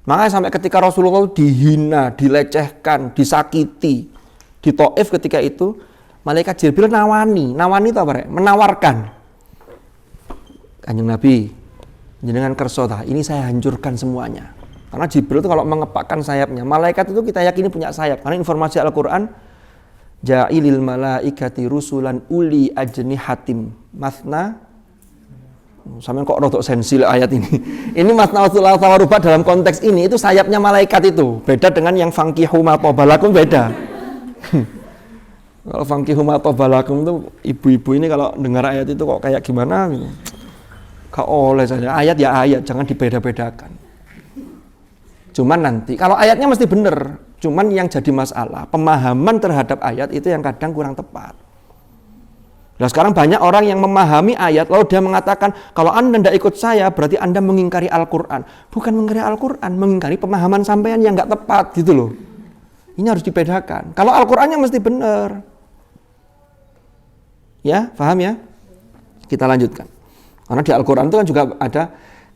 Makanya sampai ketika Rasulullah dihina, dilecehkan, disakiti di Thaif ketika itu, malaikat Jibril nawani itu apa? Menawarkan. Kanjeng Nabi, jenengan kerso tah, ini saya hancurkan semuanya. Karena Jibril itu kalau mengepakkan sayapnya, malaikat itu kita yakini punya sayap. Karena informasi Al-Qur'an, ja'ilil malaikati rusulan uli ajnihatim masna. Sampeyan kok rodok sensil ayat ini. Ini masna wa ruba dalam konteks ini itu sayapnya malaikat itu. Beda dengan yang fankihu ma tabalakum, beda. Kalau fankihu ma tabalakum itu ibu-ibu ini kalau dengar ayat itu kok kayak gimana gitu. Kok oleh saja ayat ya ayat, jangan dibeda-bedakan. Cuman nanti, kalau ayatnya mesti benar, cuman yang jadi masalah, pemahaman terhadap ayat itu yang kadang kurang tepat. Nah sekarang banyak orang yang memahami ayat, lalu dia mengatakan, kalau Anda tidak ikut saya, berarti Anda mengingkari Al-Quran. Bukan mengingkari Al-Quran, mengingkari pemahaman sampean yang nggak tepat, gitu loh. Ini harus dibedakan. Kalau Al-Qurannya mesti benar. Ya, paham ya? Kita lanjutkan. Karena di Al-Quran itu kan juga ada,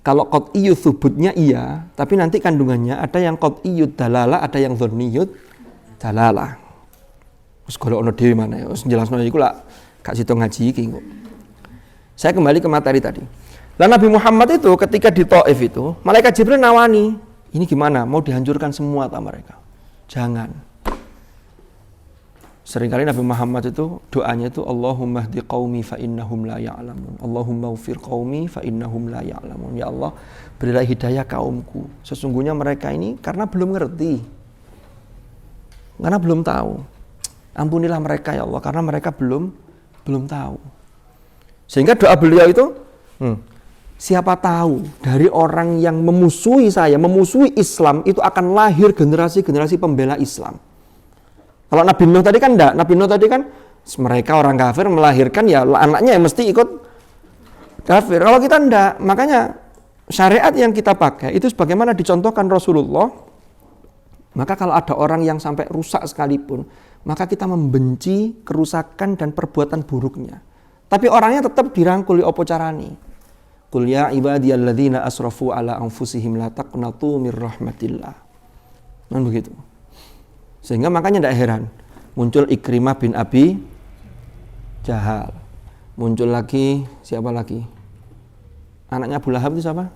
kalau qat'iyyu thubutnya iya, tapi nanti kandungannya ada yang qat'iyyu dalalah, ada yang dhanniyyu dalalah. Terus kalau ono dhewe mana ya, wis jelasno iku lak gak sito ngaji iki kok. Saya kembali ke materi tadi. Lah Nabi Muhammad itu ketika di Thaif itu, malaikat Jibril nawani, ini gimana? Mau dihancurkan semua tak mereka? Jangan. Seringkali Nabi Muhammad itu doanya itu Allahumma hdi qaumi fa innahum la ya'lamun. Allahumma ufir qaumi fa innahum la ya'lamun. Ya Allah, berilah hidayah kaumku. Sesungguhnya mereka ini karena belum ngerti. Karena belum tahu. Ampunilah mereka ya Allah karena mereka belum tahu. Sehingga doa beliau itu siapa tahu dari orang yang memusuhi saya, memusuhi Islam itu akan lahir generasi-generasi pembela Islam. Kalau Nabi Nuh tadi kan enggak, Nabi Nuh tadi kan mereka orang kafir melahirkan ya anaknya yang mesti ikut kafir. Kalau kita enggak, makanya syariat yang kita pakai itu sebagaimana dicontohkan Rasulullah. Maka kalau ada orang yang sampai rusak sekalipun, maka kita membenci kerusakan dan perbuatan buruknya. Tapi orangnya tetap dirangkul opo carani. Qul ya ibadiyalladzina asrafu ala anfusihim la taqnatu mir rahmatillah. Kan begitu. Sehingga makanya tidak heran muncul Ikrimah bin Abi Jahal, muncul lagi siapa lagi? Anaknya Abu Lahab itu siapa?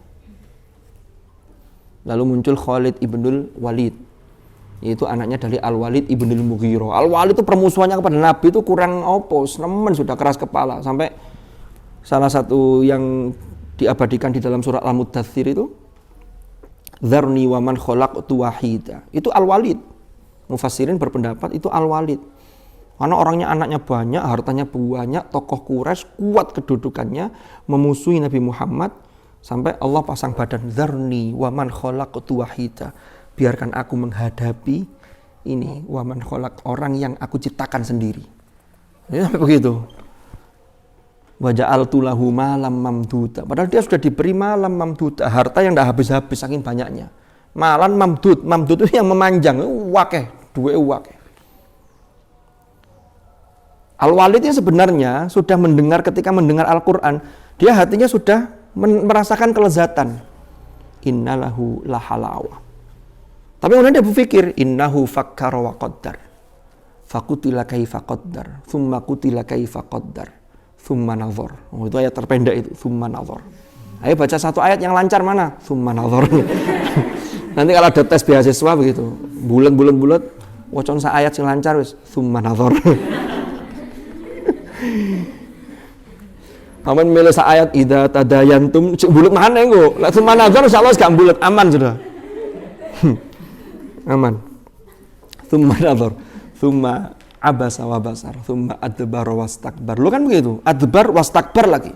Lalu muncul Khalid ibnul Walid, yaitu anaknya dari Al-Walid ibnul Mughirah. Al-Walid itu permusuhannya kepada Nabi itu kurang opos, nemen sudah keras kepala sampai salah satu yang diabadikan di dalam surat Al-Muddatsir itu Dzarni wa man khalaqtu wahida. Itu Al-Walid. Mufassirin berpendapat itu Al-Walid. Karena orangnya anaknya banyak, hartanya banyak, tokoh Quraisy, kuat kedudukannya, memusuhi Nabi Muhammad sampai Allah pasang badan Dzarni wa man khalaqtu wahida. Biarkan aku menghadapi ini wa man khalaq, orang yang aku ciptakan sendiri. Ya sampai begitu. Wa ja'altu lahu malam mamduda. Padahal dia sudah diberi malam mamduda, harta yang tidak habis-habis saking banyaknya. Malan mamdud itu yang memanjang, wakeh, duwe wakeh. Al-Walid ini sebenarnya sudah mendengar ketika mendengar Al-Quran, dia hatinya sudah merasakan kelezatan. Innalahu lahalawa. Tapi kemudian dia berpikir, innahu fakkara wa qaddar. Fakutila kaifa qaddar, thumma kutila kaifa qaddar, thumma nazar. Oh, itu ayat terpendek itu, thumma nazar. Ayo baca satu ayat yang lancar mana? Thumma nazar. Nanti kalau ada tes beasiswa begitu, bulat, wacon sa ayat sing lancar wis thumma nazar. Aman milih sa ayat idza tadayantum bulat mana engko? Lah thumma nazar insyaallah gak bulat, aman sudah. Aman. Thumma nazar, thumma abasa wa basar, thumma adbar wastakbar. Lu kan begitu, adbar wastakbar lagi.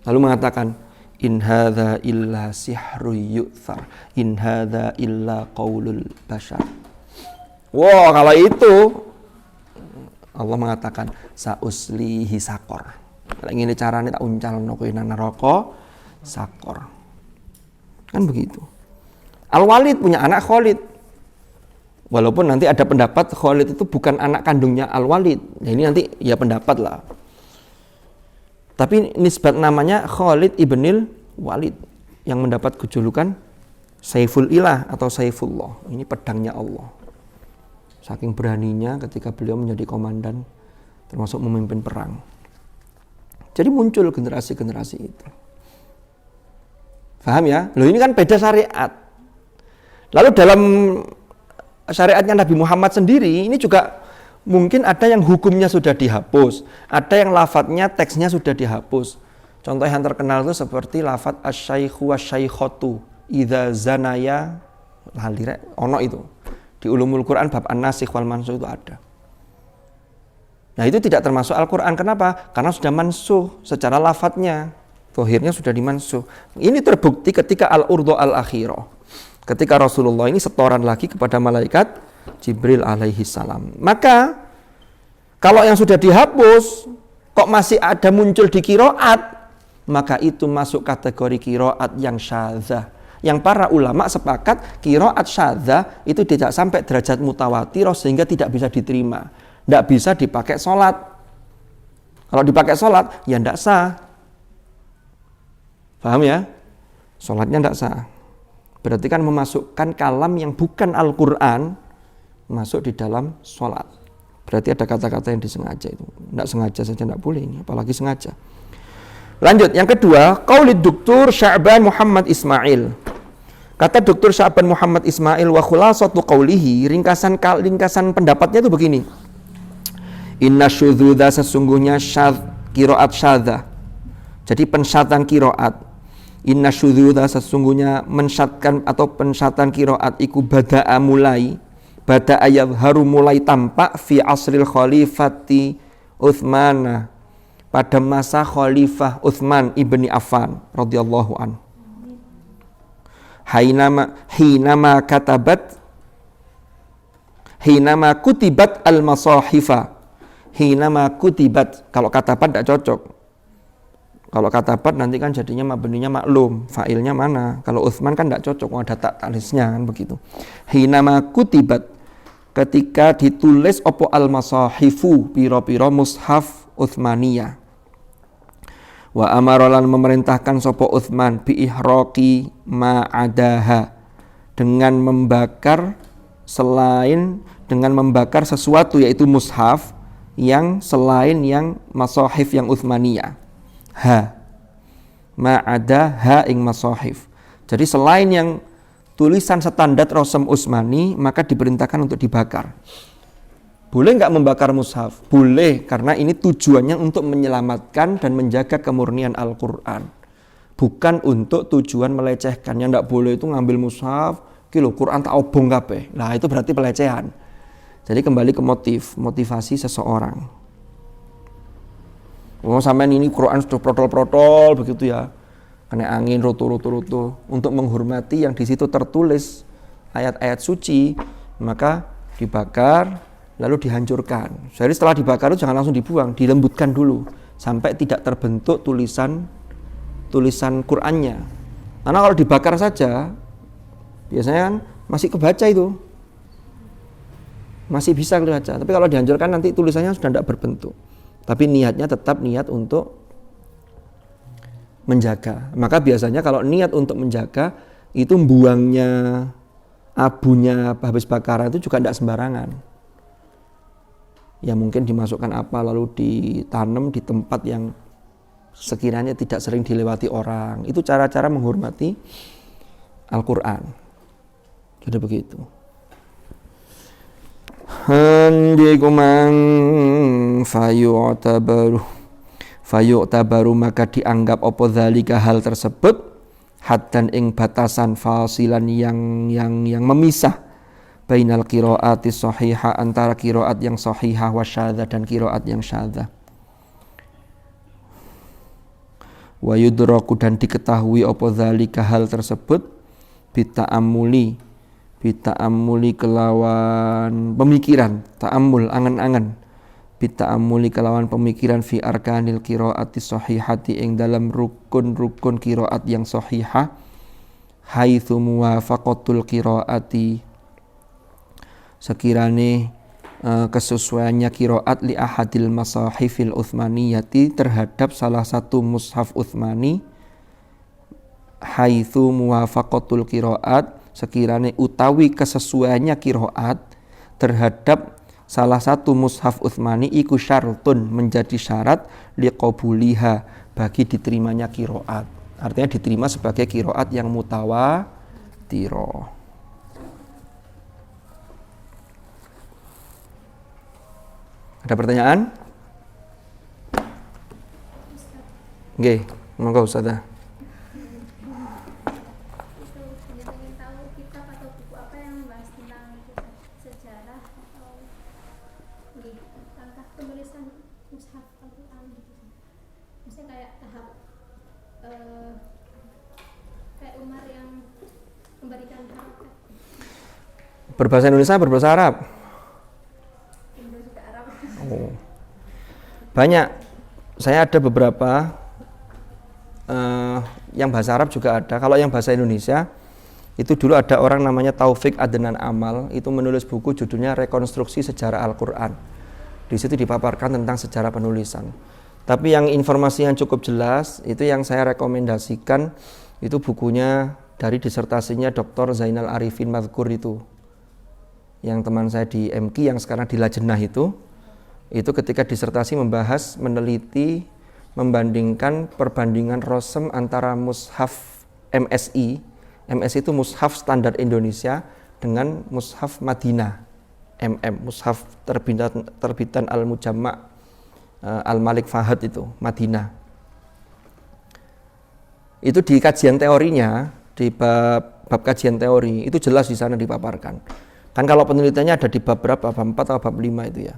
Lalu mengatakan in hadza illa sihru yu'thar, in hadza illa qaulul bashar. Wow, kalau itu Allah mengatakan sauslihi sakor. Kalau ngene carane tak uncalno kowe nang neraka sakor. Kan begitu. Al-Walid punya anak Khalid. Walaupun nanti ada pendapat Khalid itu bukan anak kandungnya Al-Walid. Nah, ini nanti ya pendapat lah. Tapi nisbat namanya Khalid ibnil Walid yang mendapat kejulukan Saiful Ilah atau Saifullah. Ini pedangnya Allah. Saking beraninya ketika beliau menjadi komandan termasuk memimpin perang. Jadi muncul generasi-generasi itu. Paham ya? Loh ini kan beda syariat. Lalu dalam syariatnya Nabi Muhammad sendiri ini juga mungkin ada yang hukumnya sudah dihapus, ada yang lafadznya teksnya sudah dihapus. Contoh yang terkenal itu seperti lafadz asy-syaikhu wasy-syaikhatu idza zanaya, halire ono itu. Di Ulumul Quran bab an-nasikh wal mansukh itu ada. Nah, itu tidak termasuk Al-Qur'an. Kenapa? Karena sudah mansuh secara lafadznya. Zahirnya sudah dimansuh. Ini terbukti ketika al-urdu al-akhirah. Ketika Rasulullah ini setoran lagi kepada malaikat Jibril alaihi salam. Maka kalau yang sudah dihapus kok masih ada muncul di qiraat, maka itu masuk kategori qiraat yang syadzah. Yang para ulama sepakat qiraat syadzah itu tidak sampai derajat mutawatir sehingga tidak bisa diterima. Tidak bisa dipakai sholat. Kalau dipakai sholat ya tidak sah. Paham ya? Sholatnya tidak sah. Berarti kan memasukkan kalam yang bukan Al-Quran masuk di dalam sholat. Berarti ada kata-kata yang disengaja itu. Tidak sengaja saja tidak boleh ini, apalagi sengaja. Lanjut, yang kedua, qaulid Dr. Sya'ban Muhammad Ismail. Kata Dr. Sya'ban Muhammad Ismail wa khulasatu qaulihi, ringkasan pendapatnya itu begini. Inna syudzudza, sesungguhnya qiraat syadzah. Jadi pensyatan qiraat. Inna syudzudza, sesungguhnya mensyatkan atau pensyatan qiraat iku bada'a mulai, bada'a yadharu mulai tampak fi asril khalifati Utsman, pada masa Khalifah Utsman ibni Affan radhiyallahu an. Hinama kutibat al-masahifa. Hinama kutibat, kalau katabat tidak cocok. Kalau katabat nanti kan jadinya mabninya maklum, fa'ilnya mana? Kalau Utsman kan tidak cocok, ada tak talisnya kan begitu. Hinama kutibat, ketika ditulis opo al-masahifu, piro-piro mushaf Utsmaniyah. Wa amarolan memerintahkan sopo Utsman bi ihraqi ma'adaha, dengan membakar sesuatu yaitu mushaf yang selain yang masahif yang Utsmaniyah. Ma'ada ha ing masahif. Jadi selain yang tulisan standar Rasm Utsmani maka diperintahkan untuk dibakar. Boleh nggak membakar mushaf? Boleh, karena ini tujuannya untuk menyelamatkan dan menjaga kemurnian Al-Quran. Bukan untuk tujuan melecehkan. Yang nggak boleh itu ngambil mushaf, kilo Quran tak obong kabeh. Nah itu berarti pelecehan. Jadi kembali ke motivasi seseorang. Oh sampean ini Quran sudah protol-protol begitu ya, kena angin roto untuk menghormati yang di situ tertulis ayat-ayat suci, maka dibakar lalu dihancurkan. Jadi setelah dibakar itu jangan langsung dibuang, dilembutkan dulu sampai tidak terbentuk tulisan Qurannya. Karena kalau dibakar saja biasanya kan masih kebaca itu, masih bisa kebaca. Tapi kalau dihancurkan nanti tulisannya sudah tidak berbentuk. Tapi niatnya tetap niat untuk menjaga. Maka biasanya kalau niat untuk menjaga itu buangnya abunya habis bakaran itu juga tidak sembarangan. Ya mungkin dimasukkan apa lalu ditanam di tempat yang sekiranya tidak sering dilewati orang. Itu cara-cara menghormati Al-Quran. Jadi begitu. Handikumang fayu'tabaru maka dianggap apa zalika hal tersebut haddan ing batasan fasilan yang memisah bainal qiraati shahihah, antara qiraat yang shahihah wa syadzah dan qiraat yang syadzah. Wa yudraku, dan diketahui apa zalika hal tersebut bita'ammuli kelawan pemikiran, ta'ammul angan-angan, bita'ammuli kelawan pemikiran fi arkanil qiraati shahihati ing dalam rukun-rukun qiraat yang shahihah, haitsu muwafaqatul qiraati sekiranya kesesuaiannya qiraat li ahadil masahifil utsmaniyati terhadap salah satu mushaf Utsmani, haitsu muwafaqatul qiraat sekiranya utawi kesesuaiannya qiraat terhadap salah satu mushaf Utsmani iku syartun menjadi syarat liqabuliha bagi diterimanya qiraat. Artinya diterima sebagai qiraat yang mutawatirah. Ada pertanyaan? Nggih, monggo Ustazah. Ingin tahu kitab atau buku apa yang membahas tentang sejarah atau langkah penulisan mushaf Al-Quran gitu. Misalnya kayak tahap kayak Umar yang memberikan harokat. Berbahasa Indonesia, berbahasa Arab? Oh. Banyak. Saya ada beberapa yang bahasa Arab juga ada. Kalau yang bahasa Indonesia itu dulu ada orang namanya Taufik Adnan Amal, itu menulis buku judulnya Rekonstruksi Sejarah Al-Quran. Di situ dipaparkan tentang sejarah penulisan. Tapi yang informasi yang cukup jelas itu yang saya rekomendasikan itu bukunya dari disertasinya Dr. Zainal Arifin Mazkur itu. Yang teman saya di MQ yang sekarang di Lajnah itu ketika disertasi membahas, meneliti, membandingkan perbandingan rosem antara mushaf MSI itu mushaf standar Indonesia dengan mushaf Madinah mushaf terbitan Al-Mujamma' Al-Malik Fahad itu Madinah. Itu di kajian teorinya, di bab kajian teori itu jelas di sana dipaparkan. Kan kalau penelitiannya ada di bab berapa? Bab 4 atau bab 5 itu ya.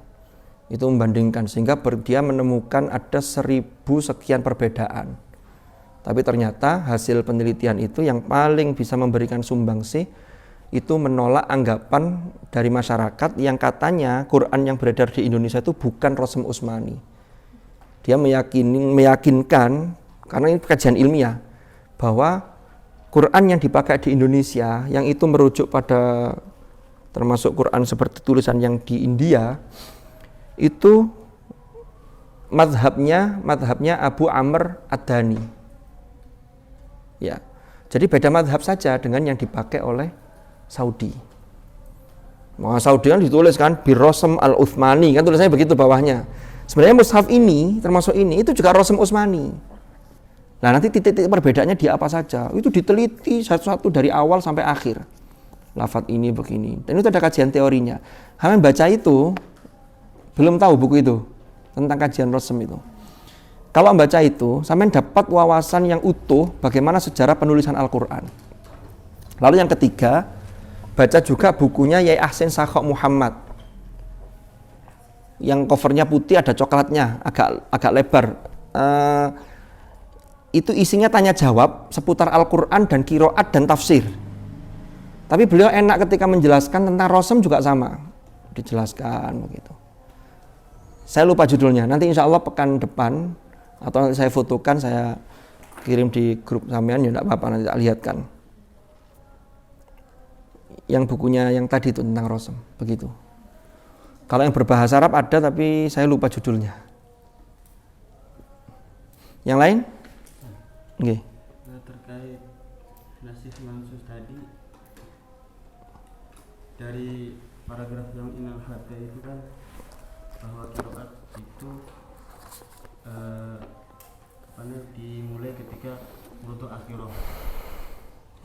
Itu membandingkan sehingga dia menemukan ada 1000 sekian perbedaan. Tapi ternyata hasil penelitian itu yang paling bisa memberikan sumbangsi itu menolak anggapan dari masyarakat yang katanya Quran yang beredar di Indonesia itu bukan Rosem Utsmani. Dia meyakinkan karena ini kajian ilmiah bahwa Quran yang dipakai di Indonesia yang itu merujuk pada termasuk Quran seperti tulisan yang di India itu madhabnya Abu Amr Ad-Dani. Ya, jadi beda madhab saja dengan yang dipakai oleh Saudi. Nah, Saudi kan ditulis kan Birosem Al-Utsmani kan tulisannya begitu bawahnya. Sebenarnya mushaf ini termasuk ini itu juga Rosem Utsmani. Nah nanti titik-titik perbedaannya di apa saja itu diteliti satu-satu dari awal sampai akhir. Lafadz ini begini. Dan itu ada kajian teorinya. Kami baca itu belum tahu buku itu tentang kajian Rosem itu. Kalau membaca itu, sampai dapat wawasan yang utuh bagaimana sejarah penulisan Al-Quran. Lalu yang ketiga, baca juga bukunya Yai Ahsin Sakhok Muhammad. Yang covernya putih ada coklatnya, agak lebar. Itu isinya tanya jawab seputar Al-Quran dan qiraat dan tafsir. Tapi beliau enak ketika menjelaskan tentang Rosem juga sama, dijelaskan begitu. Saya lupa judulnya, nanti insya Allah pekan depan atau nanti saya fotokan, saya kirim di grup sampean ya enggak apa-apa, nanti tak lihatkan. Yang bukunya yang tadi itu tentang Rosem, begitu. Kalau yang berbahasa Arab ada tapi saya lupa judulnya. Yang lain? Nggih. Terkait nasih mansus tadi dari paragraf yang inal hati itu kan bahwa qiraat itu dimulai ketika wudu akhirah.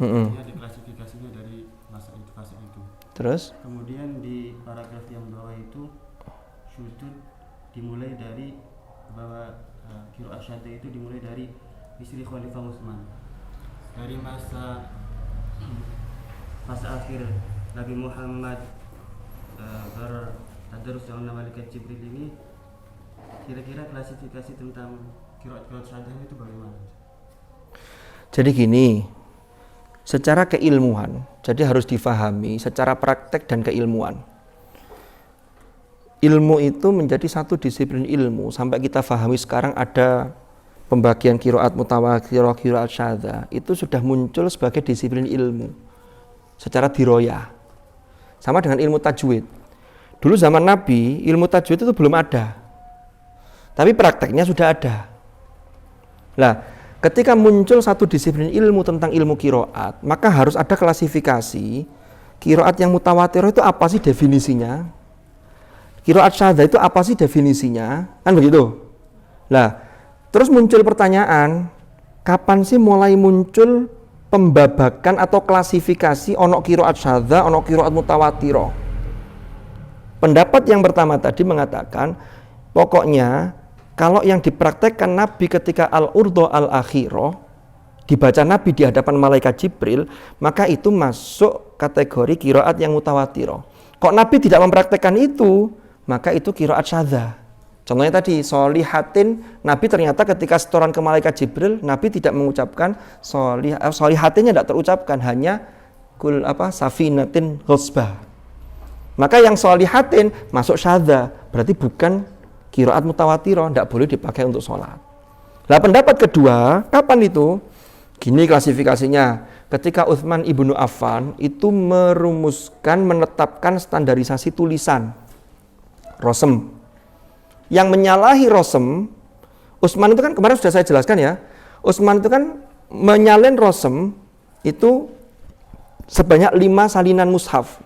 Ini ada klasifikasinya dari masa itu fase itu. Terus? Kemudian di paragraf yang bawah itu syudud dimulai dari bahwa qiraat syadda itu dimulai dari istri Khalifah Utsman. Dari masa akhir Nabi Muhammad bertadarus dengan malaikat Jibril ini, kira-kira klasifikasi tentang qiraat syadda itu bagaimana? Jadi gini, secara keilmuan, jadi harus difahami secara praktek dan keilmuan. Ilmu itu menjadi satu disiplin ilmu sampai kita fahami sekarang ada pembagian qiraat mutawatirah, qiraat syadza itu sudah muncul sebagai disiplin ilmu secara diroyah. Sama dengan ilmu tajwid. Dulu zaman Nabi, ilmu tajwid itu belum ada. Tapi prakteknya sudah ada. Nah, ketika muncul satu disiplin ilmu tentang ilmu qiraat, maka harus ada klasifikasi. Qiraat yang mutawatir itu apa sih definisinya? Qiraat syadzah itu apa sih definisinya? Kan begitu. Nah, terus muncul pertanyaan, kapan sih mulai muncul pembabakan atau klasifikasi ono qiraat syadzah, ono qiraat mutawatirah? Pendapat yang pertama tadi mengatakan, pokoknya kalau yang dipraktekkan Nabi ketika al-urdu al-akhirah, dibaca Nabi di hadapan malaikat Jibril, maka itu masuk kategori qiraat yang mutawatirah. Kok Nabi tidak mempraktekkan itu, maka itu qiraat syadzah. Contohnya tadi, sholihatin, Nabi ternyata ketika setoran ke malaikat Jibril, Nabi tidak mengucapkan sholihatinnya tidak terucapkan, hanya safinatin ghusbah. Maka yang sholihatin masuk syadzah, berarti bukan qiraat mutawatirah, tidak boleh dipakai untuk sholat. Nah, pendapat kedua, kapan itu? Gini klasifikasinya, ketika Utsman ibnu Affan itu merumuskan, menetapkan standarisasi tulisan rosem. Yang menyalahi rosem, Utsman itu kan kemarin sudah saya jelaskan ya, Utsman itu kan menyalin rosem itu sebanyak 5 salinan mushaf.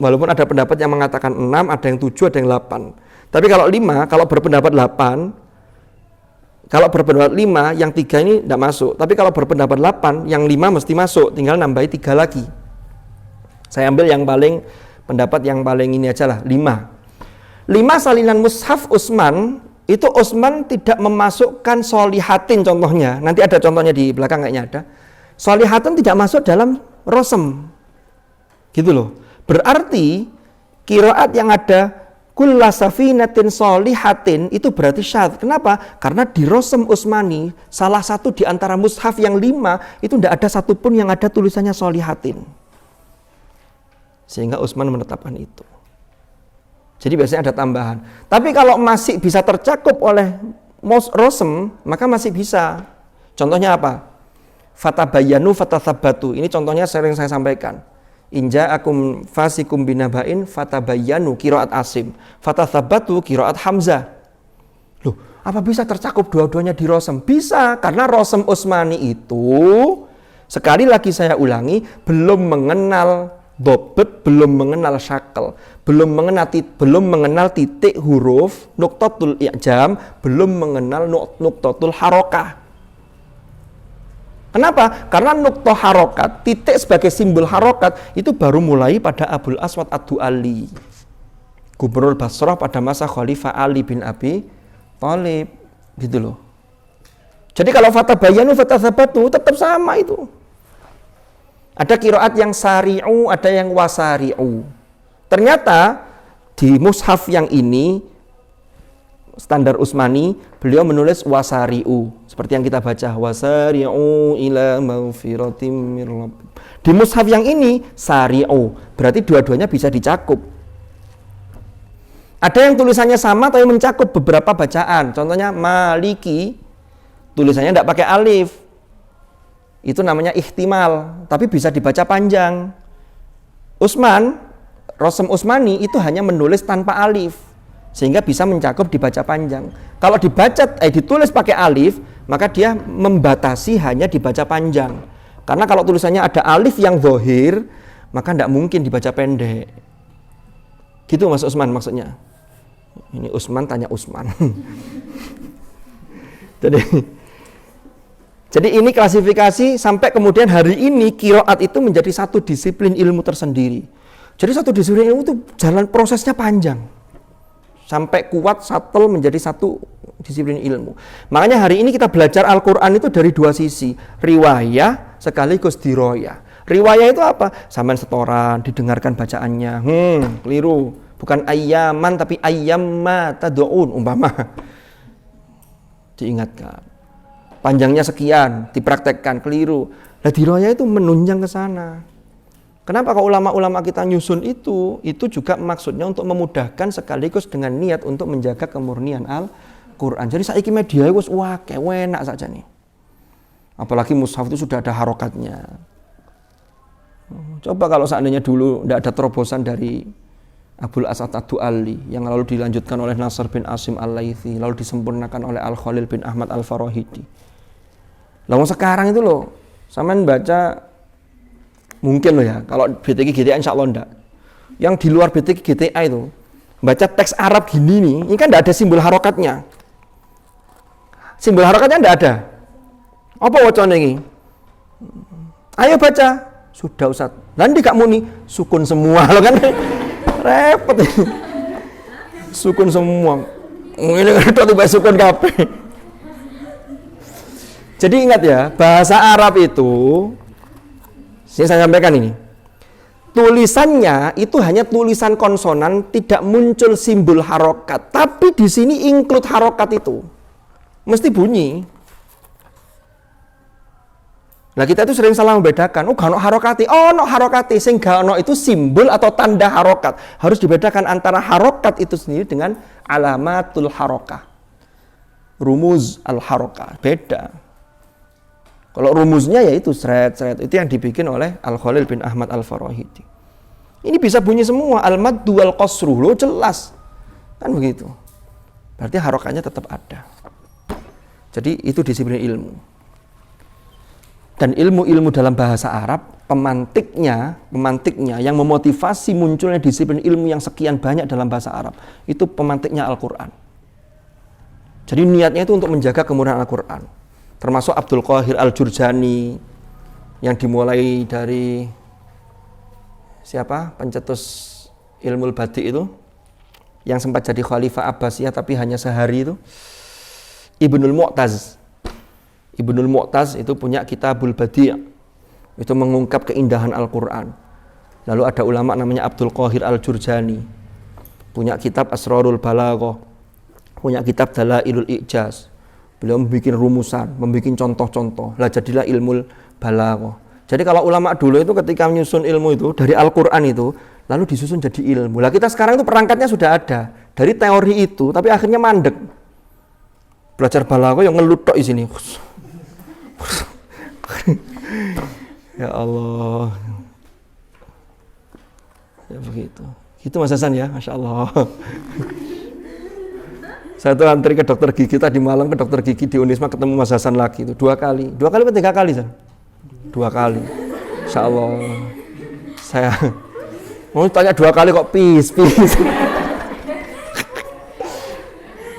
Walaupun ada pendapat yang mengatakan 6, ada yang 7, ada yang 8. Tapi kalau 5, kalau berpendapat 8, kalau berpendapat 5, yang 3 ini tidak masuk. Tapi kalau berpendapat 8, yang 5 mesti masuk, tinggal nambahi 3 lagi. Saya ambil yang paling, pendapat yang paling ini aja lah, 5. 5 salinan mushaf Utsman, itu Utsman tidak memasukkan sholihatin contohnya. Nanti ada contohnya di belakang kayaknya ada. Sholihatin tidak masuk dalam rosem. Gitu loh. Berarti qiraat yang ada kulla safinatin sholihatin itu berarti syadz. Kenapa? Karena di rosem Utsmani, salah satu di antara mushaf yang 5 itu tidak ada satupun yang ada tulisannya sholihatin. Sehingga Utsman menetapkan itu. Jadi biasanya ada tambahan. Tapi kalau masih bisa tercakup oleh rosem, maka masih bisa. Contohnya apa? Fatabayyanu fatatsabbatu. Ini contohnya sering saya sampaikan. Inja akum fasikum binabain fatabayyanu qiraat Asim, fatatsabbatu qiraat Hamzah. Loh, apa bisa tercakup dua-duanya di rosem? Bisa, karena rosem Utsmani itu, sekali lagi saya ulangi, belum mengenal dobet, belum mengenal syakel, belum mengenal titik huruf, nuqtatul i'jam, belum mengenal nuqtatul harokah. Kenapa? Karena nuqtah harokat, titik sebagai simbol harokat, itu baru mulai pada Abul Aswad ad-Du'ali, Gubernur Basrah pada masa Khalifah Ali bin Abi Thalib, gitu loh. Jadi kalau fatabayyanu fatatsabbatu tetap sama itu. Ada qiraat yang sari'u, ada yang wasari'u. Ternyata di mushaf yang ini, standar Utsmani, beliau menulis wasari'u. Seperti yang kita baca, wasari'u ila maghfiratim mir rabbikum. Di mushaf yang ini, sari'u. Berarti dua-duanya bisa dicakup. Ada yang tulisannya sama tapi mencakup beberapa bacaan. Contohnya Maliki, tulisannya tidak pakai alif. Itu namanya ihtimal, tapi bisa dibaca panjang. Utsman, rosem Utsmani itu hanya menulis tanpa alif, sehingga bisa mencakup dibaca panjang. Kalau ditulis pakai alif, maka dia membatasi hanya dibaca panjang. Karena kalau tulisannya ada alif yang zahir, maka tidak mungkin dibaca pendek. Gitu Mas Utsman maksudnya. Ini Utsman tanya Utsman. Jadi ini klasifikasi sampai kemudian hari ini qiraat itu menjadi satu disiplin ilmu tersendiri. Jadi satu disiplin ilmu itu jalan prosesnya panjang. Sampai kuat satel menjadi satu disiplin ilmu. Makanya hari ini kita belajar Al-Qur'an itu dari dua sisi, riwayah sekaligus diroyah. Riwayah itu apa? Sampean setoran, didengarkan bacaannya. Keliru. Bukan ayyaman tapi ayyamma tad'un umpama. Diingatkan. Panjangnya sekian, dipraktekkan, keliru. Nah, diroyah itu menunjang ke sana. Kenapa kalau ulama-ulama kita nyusun itu juga maksudnya untuk memudahkan sekaligus dengan niat untuk menjaga kemurnian Al-Qur'an. Jadi saiki media wis enak saja nih. Apalagi mushaf itu sudah ada harokatnya. Coba kalau seandainya dulu tidak ada terobosan dari Abul As'ad Ad-Du'ali yang lalu dilanjutkan oleh Nasr bin Asim Al-Laythi, lalu disempurnakan oleh Al-Khalil bin Ahmad Al-Farahidi. Lalu sekarang itu loh, sampean baca mungkin loh ya, kalau BTQ GTA insya Allah enggak. Yang di luar BTQ GTA itu baca teks Arab gini nih, ini kan enggak ada simbol harokatnya. Simbol harokatnya enggak ada. Apa wacana ini? Ayo baca. Sudah Ustaz. Nanti gak muni sukun semua loh kan. Repot ini. Sukun semua. Ini kan tiba sukun kabeh. Jadi ingat ya, bahasa Arab itu saya sampaikan ini. Tulisannya itu hanya tulisan konsonan, tidak muncul simbol harokat. Tapi di sini include harokat itu. Mesti bunyi. Nah kita itu sering salah membedakan, oh gak ono harokati, oh no harokati, sing gak ono itu simbol atau tanda harokat. Harus dibedakan antara harokat itu sendiri dengan alamatul harokah, rumuz al harokah, beda. Kalau rumusnya yaitu seret-seret, itu yang dibikin oleh Al-Khalil bin Ahmad Al-Farahidi. Ini bisa bunyi semua, al-maddu wal qasru, lo jelas, kan begitu. Berarti harokatnya tetap ada. Jadi itu disiplin ilmu. Dan ilmu-ilmu dalam bahasa Arab, pemantiknya yang memotivasi munculnya disiplin ilmu yang sekian banyak dalam bahasa Arab, itu pemantiknya Al-Quran. Jadi niatnya itu untuk menjaga kemurnian Al-Quran. Termasuk Abdul Qahir Al-Jurjani, yang dimulai dari siapa? Pencetus ilmu badi itu, yang sempat jadi khalifah Abbasiyah tapi hanya sehari itu, Ibnul Mu'taz. Ibnul Mu'taz itu punya Kitabul Badi', itu mengungkap keindahan Al-Quran. Lalu ada ulama namanya Abdul Qahir Al-Jurjani, punya kitab Asrarul Balaghah, punya kitab Dalailul I'jaz. Beliau membuat rumusan, membuat contoh-contoh. Lah jadilah ilmu balaghah. Jadi kalau ulama dulu itu ketika menyusun ilmu itu dari Al-Quran itu, lalu disusun jadi ilmu. Lah kita sekarang itu perangkatnya sudah ada dari teori itu, tapi akhirnya mandek. Belajar balaghah yang ngelutok di sini. Ya Allah. Ya begitu. Gitu Mas Hasan ya, Masya Allah. Saya tuh antri ke dokter gigi tadi malam, ke dokter gigi di Unisma, ketemu Mas Hasan lagi itu 2 kali. 2 kali atau 3 kali, San? 2 kali. Insya Allah. Saya mau tanya 2 kali kok peace.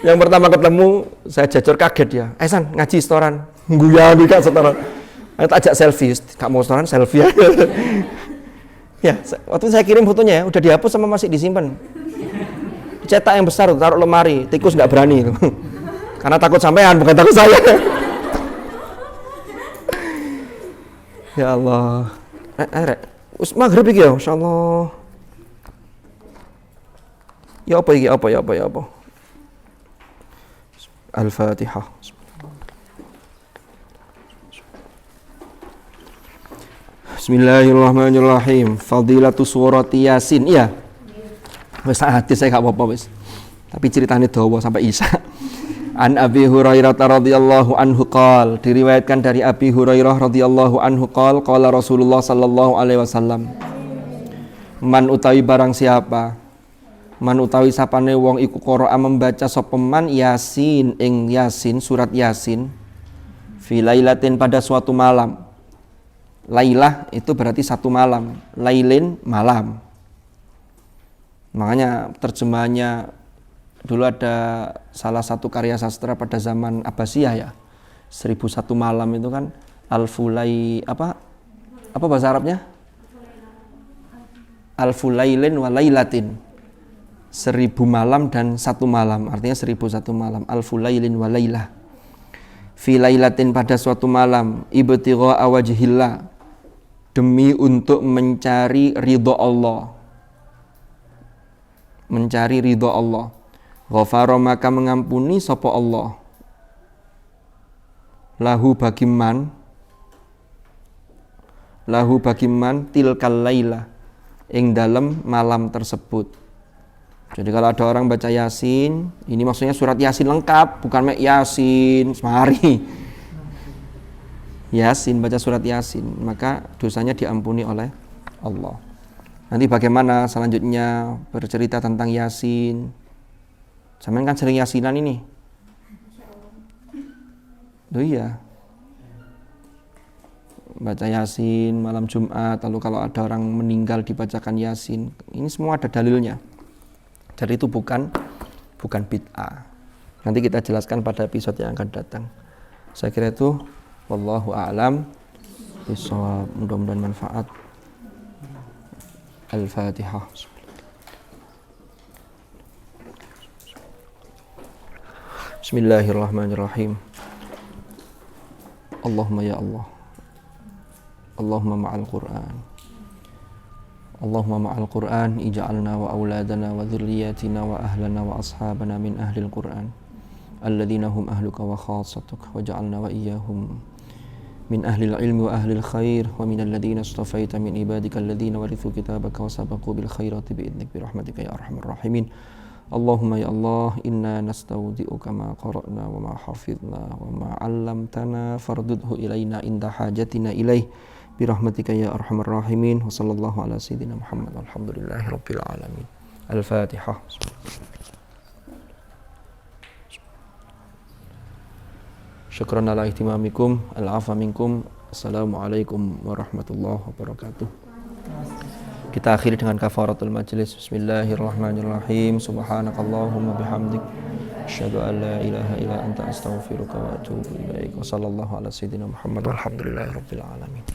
Yang pertama ketemu, saya jajur kaget ya. San, ngaji setoran. Guyan juga setoran. Saya tak ajak selfie. Gak mau setoran, selfie aja. Ya, waktu saya kirim fotonya ya, udah dihapus sama masih disimpan. Cetak yang besar, taruh lemari. Tikus gak berani. Karena takut sampean, bukan takut saya. Ya Allah. Maghrib iki ya, insyaallah. Ya apa iki? Apa? Al-Fatihah. Bismillahirrahmanirrahim. Fadilatus surati Yasin. Iya. Wis hadis saya gak apa-apa wis. Tapi ceritanya dawa sampai Isa. An Abi Hurairah radhiyallahu anhu qol, diriwayatkan dari Abi Hurairah radhiyallahu anhu qol, qala Rasulullah sallallahu alaihi wasallam. Man utawi barang siapa? Man utawi sapane wong iku qira'a membaca sapa man Yasin ing Yasin, surat Yasin fi lailatin pada suatu malam. Lailah itu berarti satu malam, lailin malam. Makanya terjemahannya dulu ada salah satu karya sastra pada zaman Abbasiyah ya. 1001 malam itu kan Alfulai apa bahasa Arabnya? Alfulailin wa lailatin. 1000 malam dan 1 malam, artinya 1001 malam. Alfulailin wa lailah. Fi lailatin pada suatu malam, ibtigha wajhillah, demi untuk mencari ridha Allah. Mencari ridha Allah. Ghafara maka mengampuni sapa Allah. Lahu bagiman tilkal laila, ing dalam malam tersebut. Jadi kalau ada orang baca Yasin, ini maksudnya surat Yasin lengkap, bukan mek Yasin semari. Yasin, baca surat Yasin, maka dosanya diampuni oleh Allah. Nanti bagaimana selanjutnya bercerita tentang Yasin. Sampean kan sering Yasinan ini. Oh iya. Baca Yasin malam Jumat, lalu kalau ada orang meninggal dibacakan Yasin. Ini semua ada dalilnya. Jadi itu bukan bid'ah. Nanti kita jelaskan pada episode yang akan datang. Saya kira itu wallahu a'lam bishawab. Mudah-mudahan manfaat. Al-Fatihah. Bismillahirrahmanirrahim. Allahumma ya Allah. Allahumma ma'al Qur'an. Allahumma ma'al Qur'an ij'alna wa auladana wa dhurriyyatina wa ahlana wa ashabana min ahlil Qur'an alladhina hum ahluka wa khasatuk waj'alna wa iyyahum min ahlil ilmi wa ahlil khair wa min alladhina astafaita min ibadika alladhina warithu kitabaka wa sabaqu bil khairati bi'idnik birahmatika ya arhamar rahimin. Allahumma ya Allah, inna nastaudi'uka ma qara'na wa ma hafidna wa ma 'allamtana fardudhu ilaina inda hajatina ilaih birahmatika ya arhamar rahimin. Wa sallallahu ala sayyidina Muhammad walhamdulillahi rabbil alamin. Al-Fatihah. Syukran ala ihtimamikum, al-afa minkum. Assalamualaikum warahmatullahi wabarakatuh. Kita akhiri dengan kafaratul majlis. Bismillahirrahmanirrahim. Subhanakallahumma bihamdik asyhadu an la ilaha illa anta astaghfiruka wa atubu ilaik. Wa sallallahu ala sayyidina Muhammad walhamdulillahi rabbil alamin.